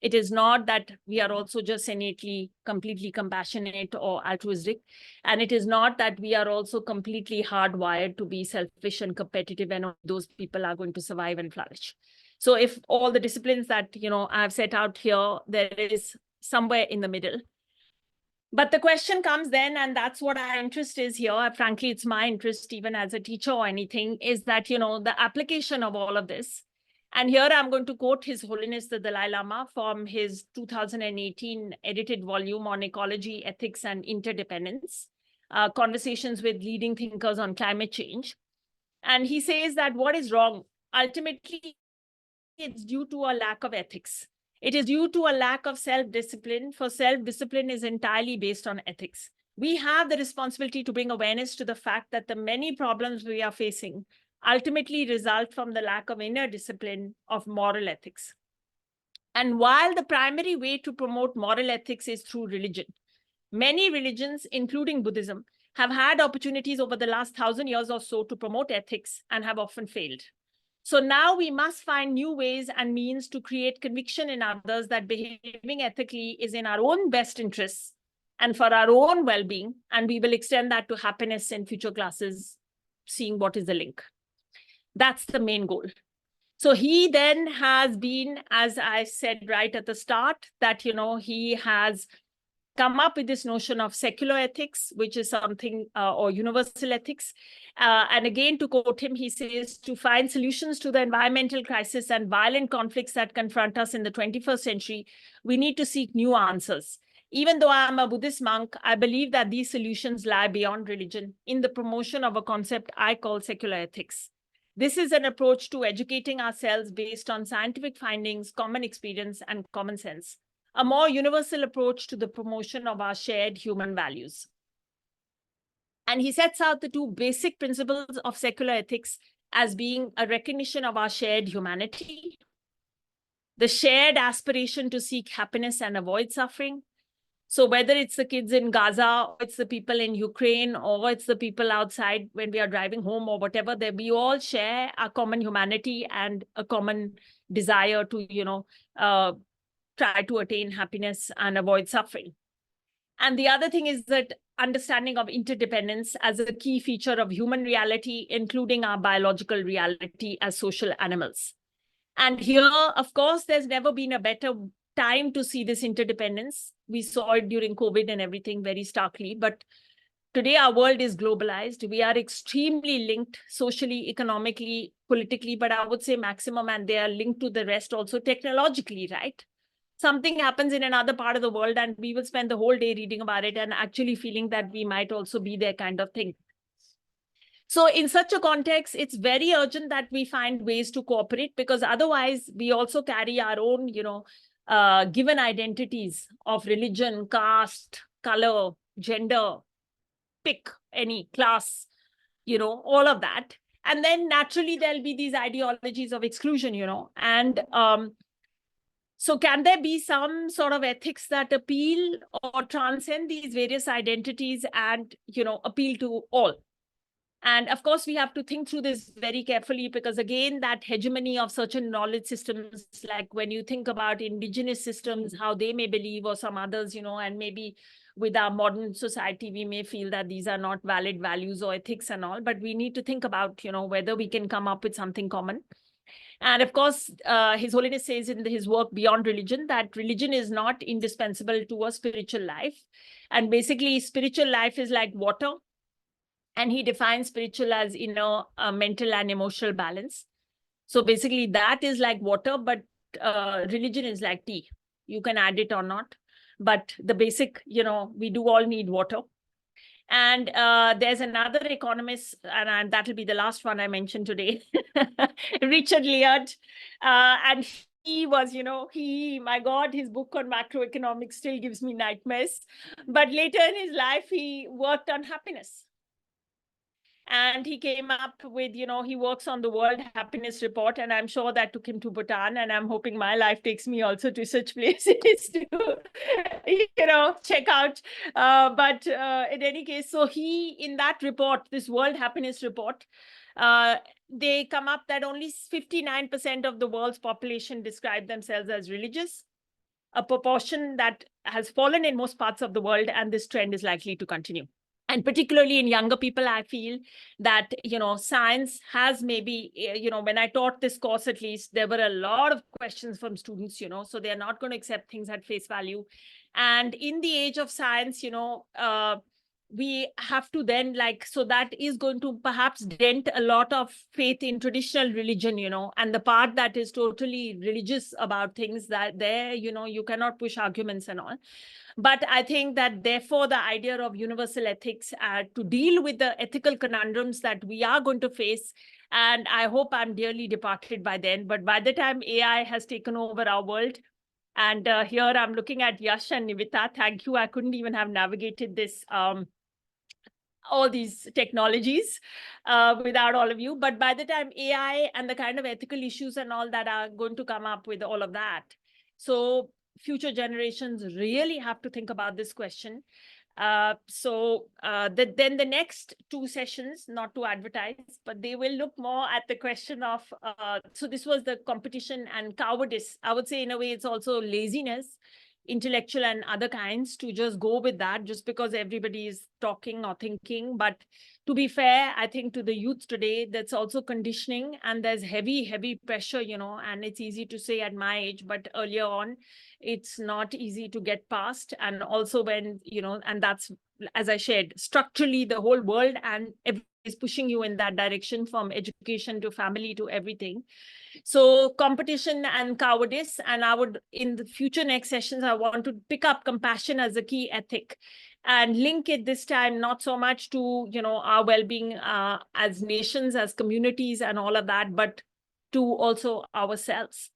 It is not that we are also just innately, completely compassionate or altruistic. And it is not that we are also completely hardwired to be selfish and competitive, and those people are going to survive and flourish. So if all the disciplines that, I've set out here, there is somewhere in the middle. But the question comes then, and that's what our interest is here. Frankly, it's my interest, even as a teacher or anything, is that, the application of all of this. And here I'm going to quote His Holiness the Dalai Lama from his 2018 edited volume on ecology, ethics, and interdependence, conversations with leading thinkers on climate change. And he says that what is wrong? Ultimately, it's due to a lack of ethics. It is due to a lack of self-discipline, for self-discipline is entirely based on ethics. We have the responsibility to bring awareness to the fact that the many problems we are facing ultimately result from the lack of inner discipline of moral ethics. And while the primary way to promote moral ethics is through religion, many religions, including Buddhism, have had opportunities over the last 1,000 years or so to promote ethics and have often failed. So now we must find new ways and means to create conviction in others that behaving ethically is in our own best interests and for our own well-being. And we will extend that to happiness in future classes, seeing what is the link. That's the main goal. So he then has been, as I said right at the start, that, he has come up with this notion of secular ethics, which is something, or universal ethics. And again, to quote him, he says, to find solutions to the environmental crisis and violent conflicts that confront us in the 21st century, we need to seek new answers. Even though I'm a Buddhist monk, I believe that these solutions lie beyond religion in the promotion of a concept I call secular ethics. This is an approach to educating ourselves based on scientific findings, common experience, and common sense. A more universal approach to the promotion of our shared human values. And he sets out the two basic principles of secular ethics as being a recognition of our shared humanity, the shared aspiration to seek happiness and avoid suffering. So whether it's the kids in Gaza, or it's the people in Ukraine, or it's the people outside when we are driving home or whatever, that we all share a common humanity and a common desire to, try to attain happiness and avoid suffering. And the other thing is that understanding of interdependence as a key feature of human reality, including our biological reality as social animals. And here, of course, there's never been a better time to see this interdependence. We saw it during COVID and everything very starkly, but today our world is globalized. We are extremely linked socially, economically, politically, but I would say maximum, and they are linked to the rest also technologically, right? Something happens in another part of the world and we will spend the whole day reading about it and actually feeling that we might also be there kind of thing. So in such a context, it's very urgent that we find ways to cooperate, because otherwise we also carry our own, given identities of religion, caste, color, gender, pick any class, all of that. And then naturally there'll be these ideologies of exclusion, and so can there be some sort of ethics that appeal or transcend these various identities and, appeal to all? And of course, we have to think through this very carefully, because again, that hegemony of certain knowledge systems, like when you think about indigenous systems, how they may believe, or some others, and maybe with our modern society, we may feel that these are not valid values or ethics and all, but we need to think about, whether we can come up with something common. And of course, His Holiness says in his work Beyond Religion that religion is not indispensable to a spiritual life. And basically, spiritual life is like water. And he defines spiritual as inner mental and emotional balance. So basically, that is like water, but religion is like tea. You can add it or not. But the basic, we do all need water. And there's another economist, and that'll be the last one I mentioned today, Richard Layard. And he was, my God, his book on macroeconomics still gives me nightmares. But later in his life, he worked on happiness. And he came up with, he works on the World Happiness Report, and I'm sure that took him to Bhutan, and I'm hoping my life takes me also to such places to, check out. But in any case, so in that report, this World Happiness Report, they come up that only 59% of the world's population describe themselves as religious, a proportion that has fallen in most parts of the world, and this trend is likely to continue. And particularly in younger people, I feel that, science has maybe, when I taught this course, at least, there were a lot of questions from students, so they're not going to accept things at face value. And in the age of science, we have to then so that is going to perhaps dent a lot of faith in traditional religion, and the part that is totally religious about things that there, you cannot push arguments and all. But I think that therefore the idea of universal ethics to deal with the ethical conundrums that we are going to face, and I hope I'm dearly departed by then, but by the time AI has taken over our world, And here I'm looking at Yash and Nivita. Thank you. I couldn't even have navigated this, all these technologies without all of you. But by the time AI and the kind of ethical issues and all that are going to come up with all of that. So future generations really have to think about this question. Then the next two sessions, not to advertise, but they will look more at the question of, so this was the competition and cowardice. I would say in a way, it's also laziness, intellectual and other kinds, to just go with that just because everybody is talking or thinking. But to be fair, I think to the youth today, that's also conditioning, and there's heavy pressure, and it's easy to say at my age, but earlier on, it's not easy to get past. And also when, and that's, as I shared, structurally the whole world and everything is pushing you in that direction, from education to family to everything. So competition and cowardice, and I would, in the future next sessions, I want to pick up compassion as a key ethic and link it this time, not so much to, our well-being as nations, as communities and all of that, but to also ourselves,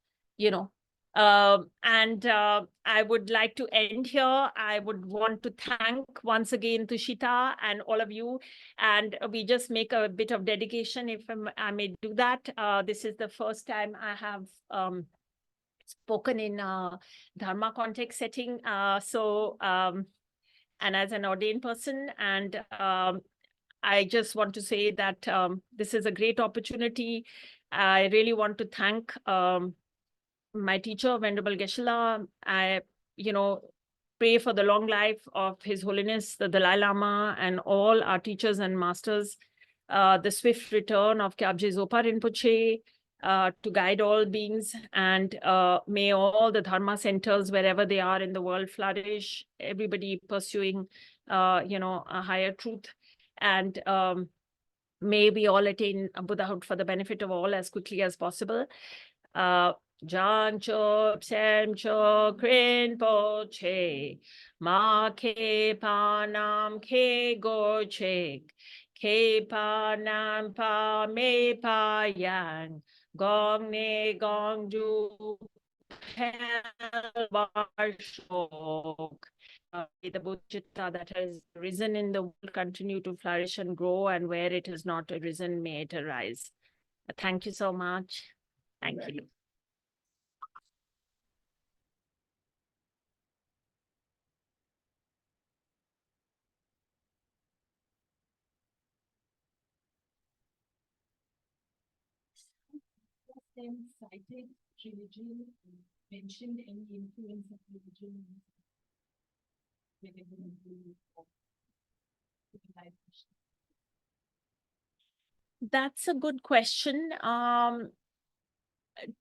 I would like to end here. I would want to thank once again Tushita and all of you. And we just make a bit of dedication, if I may do that. This is the first time I have spoken in a Dharma context setting. And as an ordained person, and I just want to say that this is a great opportunity. I really want to thank my teacher, Venerable Geshe-la. I, pray for the long life of His Holiness, the Dalai Lama, and all our teachers and masters, the swift return of Kyabje Zopa Rinpoche, to guide all beings, and may all the Dharma centers, wherever they are in the world, flourish, everybody pursuing, a higher truth. And may we all attain Buddhahood for the benefit of all as quickly as possible. Jancho Psemcho Krinpoche Ma Ke Panam Ke Gorchek Ke Panam Pa Me Pa Yan Gong Ne Gong Ju Shok. The Bodhicitta that has risen in the world continue to flourish and grow, and where it has not arisen, may it arise. Thank you so much. Thank you. Cited religion, mentioned any influence of religion. That's a good question.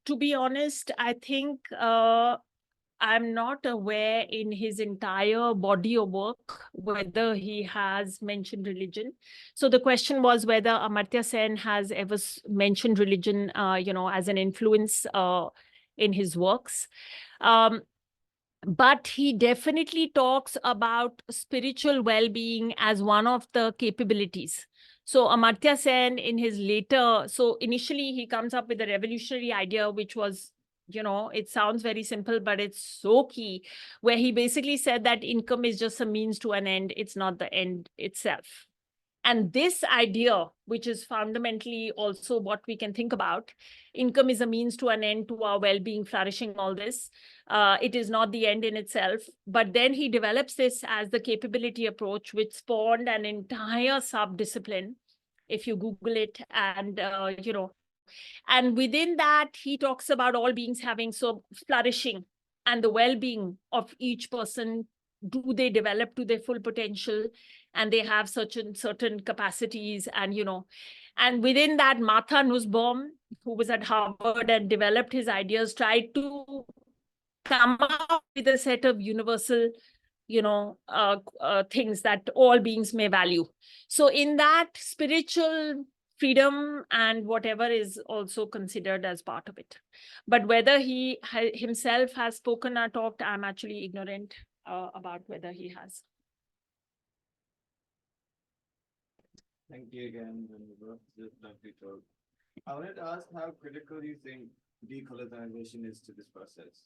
To be honest, I think I'm not aware in his entire body of work whether he has mentioned religion. So the question was whether Amartya Sen has ever mentioned religion, as an influence in his works. But he definitely talks about spiritual well-being as one of the capabilities. So Amartya Sen in his later, so initially he comes up with a revolutionary idea, which was, it sounds very simple, but it's so key, where he basically said that income is just a means to an end. It's not the end itself. And this idea, which is fundamentally also what we can think about, income is a means to an end to our well-being, flourishing, all this. It is not the end in itself. But then he develops this as the capability approach, which spawned an entire sub-discipline, if you Google it, and, and within that, he talks about all beings having so flourishing and the well-being of each person. Do they develop to their full potential? And they have certain capacities, and, and within that, Martha Nussbaum, who was at Harvard and developed his ideas, tried to come up with a set of universal, things that all beings may value. So in that, spiritual freedom and whatever is also considered as part of it. But whether he himself has spoken or talked, I'm actually ignorant about whether he has. Thank you again, Venerable. This is lovely talk. I wanted to ask how critical you think decolonization is to this process.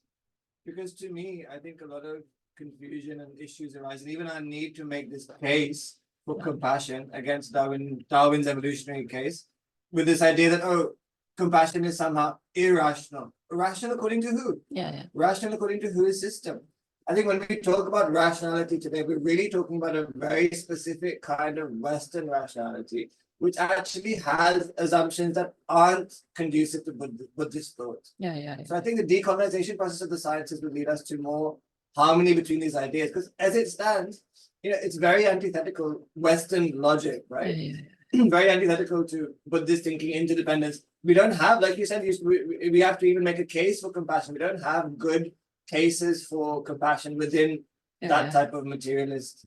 Because to me, I think a lot of confusion and issues arise, and even our need to make this case for compassion against Darwin's evolutionary case, with this idea that, oh, compassion is somehow irrational. Irrational according to who? Yeah. Rational according to whose system? I think when we talk about rationality today, we're really talking about a very specific kind of Western rationality, which actually has assumptions that aren't conducive to Buddhist thought. Yeah. So I think the decolonization process of the sciences would lead us to more harmony between these ideas, because as it stands, it's very antithetical Western logic, right? Very antithetical to Buddhist thinking, interdependence. We don't have, like you said, we have to even make a case for compassion. We don't have good cases for compassion within that type of materialist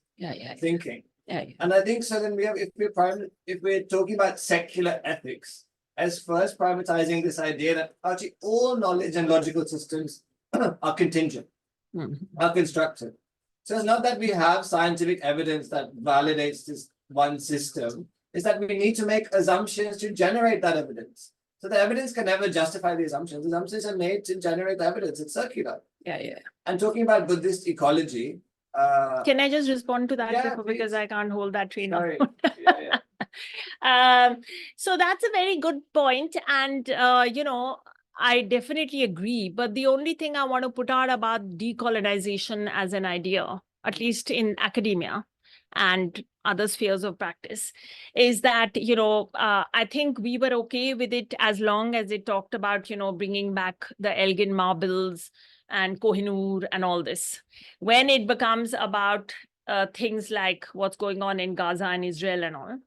thinking. And I think so. Then we have, if we're talking about secular ethics, as first privatizing this idea that actually all knowledge and logical systems are contingent, are constructed. So it's not that we have scientific evidence that validates this one system. Is that we need to make assumptions to generate that evidence. So the evidence can never justify the assumptions. Assumptions are made to generate the evidence. It's circular. And talking about Buddhist ecology. Can I just respond to that, Yeah, Vipul, because please. I can't hold that train of Sorry. thought. So that's a very good point. And, I definitely agree. But the only thing I want to put out about decolonization as an idea, at least in academia and other spheres of practice, is that, I think we were okay with it as long as it talked about, bringing back the Elgin marbles and Kohinoor and all this. When it becomes about things like what's going on in Gaza and Israel and all,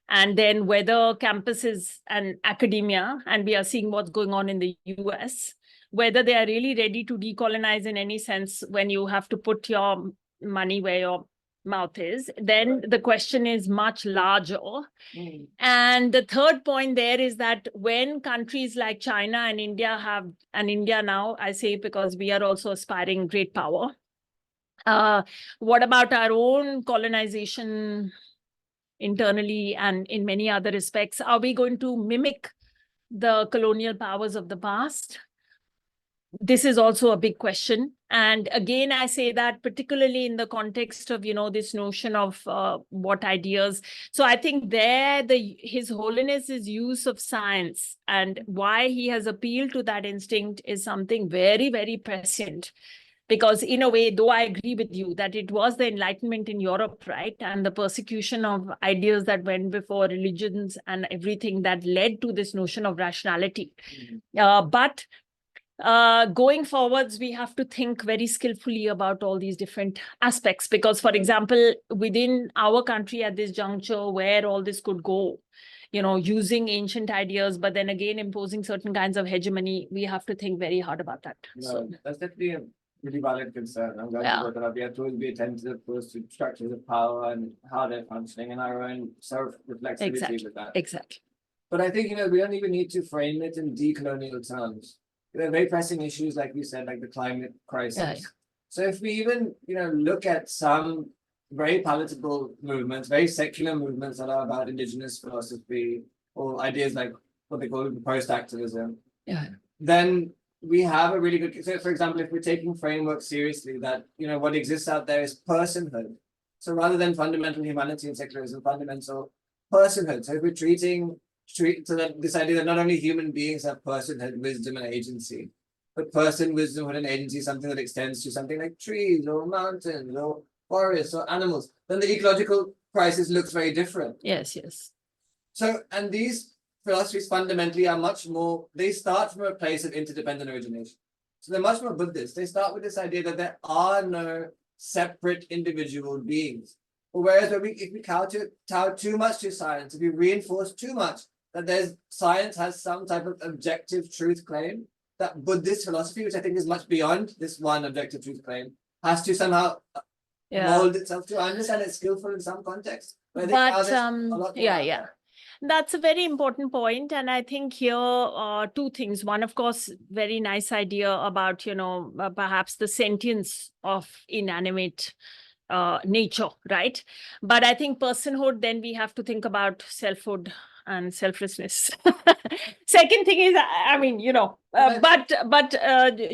and then whether campuses and academia, and we are seeing what's going on in the US, whether they are really ready to decolonize in any sense when you have to put your money where your mouth is, then the question is much larger. And the third point there is that when countries like China and India India now, I say because we are also aspiring great power. What about our own colonization internally and in many other respects? Are we going to mimic the colonial powers of the past? This is also a big question. And again, I say that particularly in the context of, this notion of what ideas. So I think there, His Holiness's use of science and why he has appealed to that instinct is something very, very prescient. Because in a way, though I agree with you that it was the Enlightenment in Europe, right? And the persecution of ideas that went before, religions and everything that led to this notion of rationality. But going forwards, we have to think very skillfully about all these different aspects. Because, for example, within our country at this juncture, where all this could go, using ancient ideas, but then again imposing certain kinds of hegemony, we have to think very hard about that. No, that's definitely a really valid concern. I'm glad you brought that up. We have to always be attentive, of course, to structures of power and how they're functioning and our own self-reflexivity with that. Exactly. But I think, we don't even need to frame it in decolonial terms. There are very pressing issues, like you said, like the climate crisis. So if we even, look at some very palatable movements, very secular movements that are about indigenous philosophy or ideas like what they call post-activism, then we have a really good, so for example, if we're taking framework seriously, that, what exists out there is personhood. So rather than fundamental humanity and secularism, fundamental personhood. So if we're treating so that this idea that not only human beings have personhood, wisdom, and agency, but person, wisdomhood, and agency is something that extends to something like trees or mountains or forests or animals, then the ecological crisis looks very different. Yes. So, and these philosophies fundamentally are much more, they start from a place of interdependent origination. So they're much more Buddhist. They start with this idea that there are no separate individual beings. Whereas if we kowtow too much to science, if we reinforce too much that science has some type of objective truth claim, that Buddhist philosophy, which I think is much beyond this one objective truth claim, has to somehow mold itself to. I understand it's skillful in some contexts, but I think now there's a lot more That's a very important point. And I think here, two things. One, of course, very nice idea about, perhaps the sentience of inanimate nature, right? But I think personhood, then we have to think about selfhood and selflessness. Second thing is, I mean,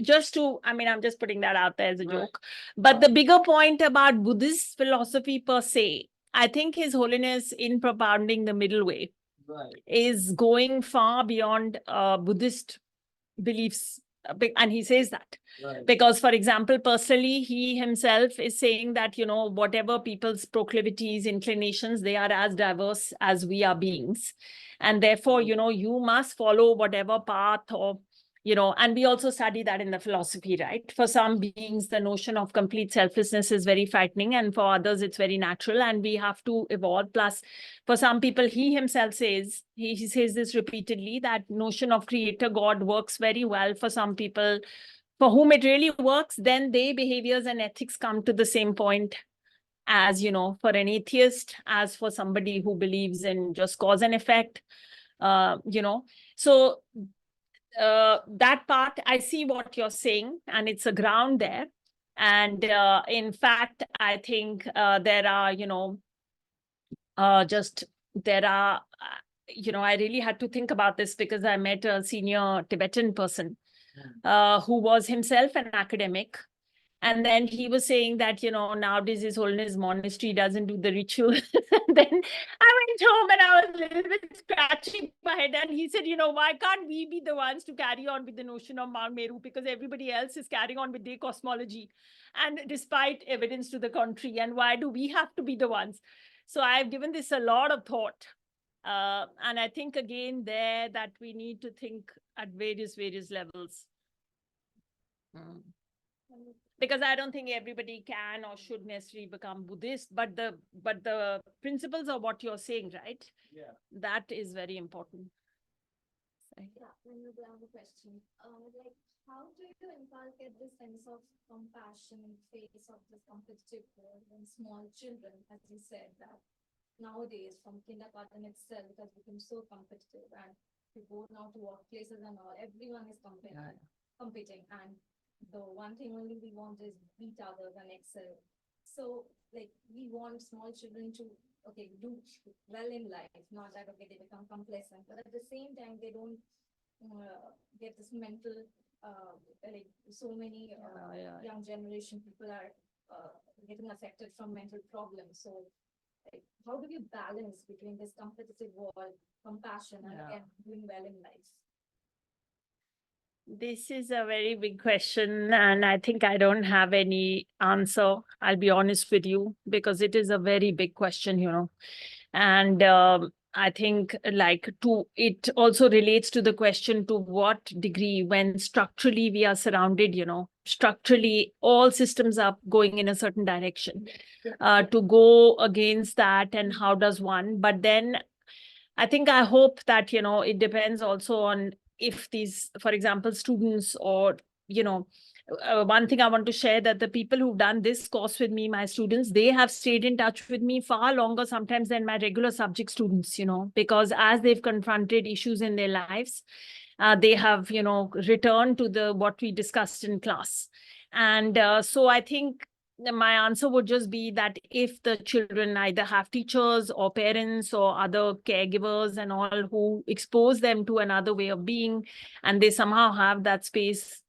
just to, I mean, I'm just putting that out there as a Right. joke. But the bigger point about Buddhist philosophy per se, I think His Holiness, in propounding the middle way, Right. is going far beyond Buddhist beliefs. And he says that. Right. Because, for example, personally, he himself is saying that, whatever people's proclivities, inclinations, they are as diverse as we are beings. And therefore, you must follow whatever path or, and we also study that in the philosophy, right? For some beings, the notion of complete selflessness is very frightening. And for others, it's very natural. And we have to evolve. Plus, for some people, he himself says, he says this repeatedly, that notion of creator God works very well for some people. For whom it really works, then their behaviors and ethics come to the same point as, for an atheist, as for somebody who believes in just cause and effect, So that part, I see what you're saying, and it's a ground there. And in fact, I think there are, I really had to think about this because I met a senior Tibetan person who was himself an academic. And then he was saying that, nowadays His Holiness monastery doesn't do the ritual. Then I went home and I was a little bit scratching my head. And he said, why can't we be the ones to carry on with the notion of Mount Meru? Because everybody else is carrying on with their cosmology. And despite evidence to the contrary, and why do we have to be the ones? So I've given this a lot of thought. And I think, again, there that we need to think at various levels. Because I don't think everybody can or should necessarily become Buddhist, but the principles of what you're saying, right? Yeah. That is very important. Sorry. Yeah, I have a question. How do you inculcate this sense of compassion in face of this competitive world when small children, as you said, that nowadays from kindergarten itself it has become so competitive, and you go now to workplaces and all, everyone is competing, and the one thing only we want is beat others and excel. So we want small children to do well in life, not that they become complacent, but at the same time they don't get this mental so many young generation people are getting affected from mental problems. So how do you balance between this competitive world, compassion, and again doing well in life? This is a very big question, and I think I don't have any answer. I'll be honest with you, because it is a very big question, and I think it also relates to the question to what degree, when structurally we are surrounded, structurally all systems are going in a certain direction, to go against that, and how does one? But then I hope that, it depends also on if these, for example, students or, one thing I want to share, that the people who've done this course with me, my students, they have stayed in touch with me far longer sometimes than my regular subject students, because as they've confronted issues in their lives, they have, returned to what we discussed in class. And so I think my answer would just be that if the children either have teachers or parents or other caregivers and all who expose them to another way of being, and they somehow have that space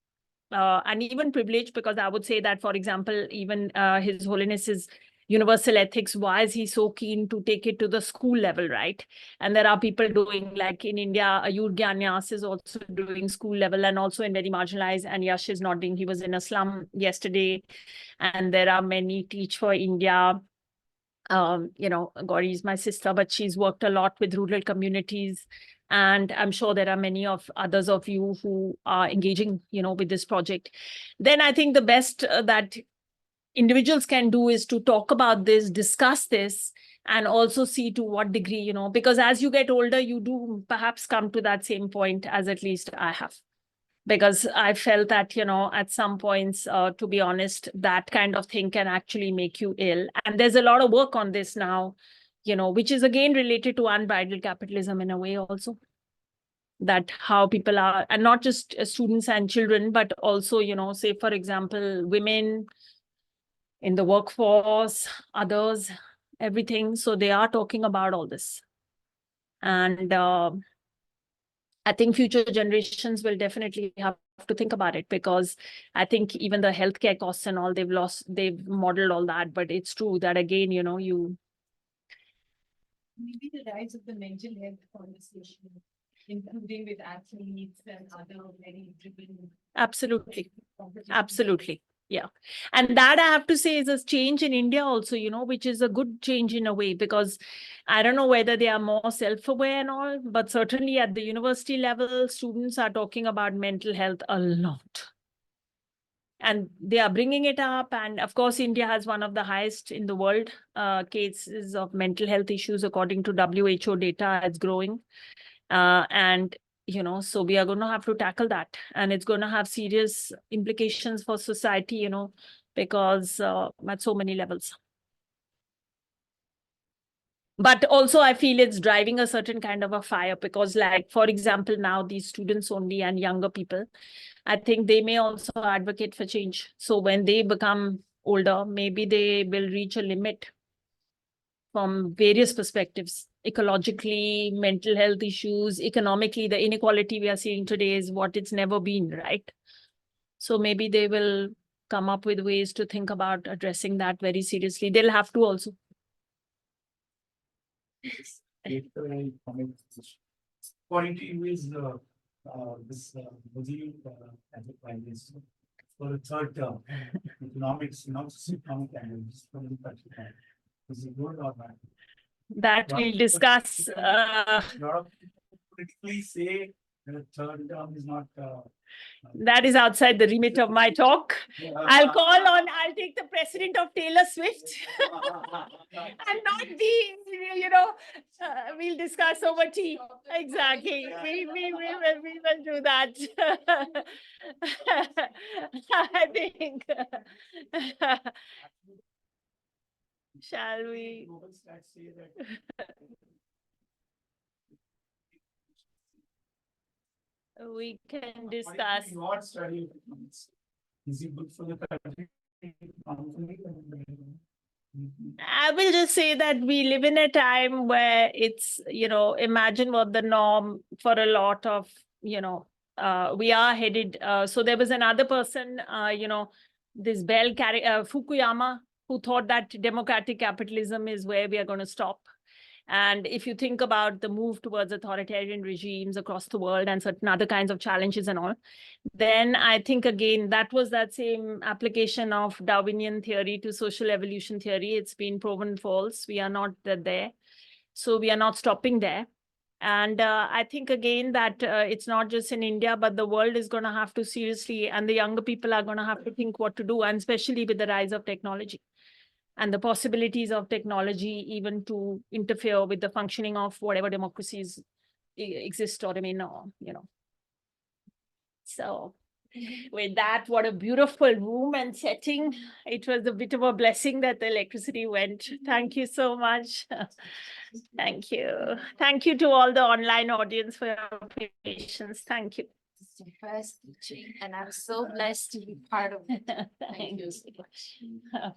and even privilege, because I would say that, for example, even His Holiness's universal ethics, why is he so keen to take it to the school level, right? And there are people doing, like in India, Ayur Gyanyas is also doing school level, and also in very marginalized, and Yash is not doing, he was in a slum yesterday. And there are many Teach for India. Gauri is my sister, but she's worked a lot with rural communities. And I'm sure there are many of others of you who are engaging, with this project. Then I think the best that individuals can do is to talk about this, discuss this, and also see to what degree, because as you get older, you do perhaps come to that same point as at least I have. Because I felt that, at some points, to be honest, that kind of thing can actually make you ill. And there's a lot of work on this now, which is again related to unbridled capitalism in a way also. That how people are, and not just students and children, but also, say, for example, women in the workforce, others, everything. So they are talking about all this. And I think future generations will definitely have to think about it, because I think even the healthcare costs and all, they've modeled all that. But it's true that again, Maybe the rise of the mental health conversation, including with athletes and other very driven. absolutely. competition. Absolutely. Yeah. And that I have to say is a change in India also, which is a good change in a way, because I don't know whether they are more self-aware and all, but certainly at the university level, students are talking about mental health a lot. And they are bringing it up. And of course, India has one of the highest in the world cases of mental health issues, according to WHO data. It's growing. And so we are going to have to tackle that, and it's going to have serious implications for society, because at so many levels. But also I feel it's driving a certain kind of a fire, because like, for example, now these students only and younger people, I think they may also advocate for change. So when they become older, maybe they will reach a limit from various perspectives, ecologically, mental health issues, economically. The inequality we are seeing today is what it's never been, right? So maybe they will come up with ways to think about addressing that very seriously. They'll have to also. Point to you is this Modi as a prime minister for the third term. Economics, not just economic analysis, for the country. Is it good or bad? That we'll discuss. A lot of people critically say the third term is not. That is outside the remit of my talk. I'll take the president of Taylor Swift and not be, we'll discuss over tea. Exactly. We will do that. I think. Shall we? Global stats say that We can discuss. What study is it good for the country? I will just say that we live in a time where it's, imagine what the norm for a lot of, we are headed. So there was another person, this Fukuyama, who thought that democratic capitalism is where we are going to stop. And if you think about the move towards authoritarian regimes across the world and certain other kinds of challenges and all, then I think, again, that was that same application of Darwinian theory to social evolution theory. It's been proven false. We are not there. So we are not stopping there. And I think, again, that it's not just in India, but the world is going to have to seriously, and the younger people are going to have to think what to do, and especially with the rise of technology and the possibilities of technology even to interfere with the functioning of whatever democracies exist or remain, So with that, what a beautiful room and setting. It was a bit of a blessing that the electricity went. Thank you so much. Thank you. Thank you to all the online audience for your patience. Thank you. It's your first teaching, and I'm so blessed to be part of it. Thank you so much.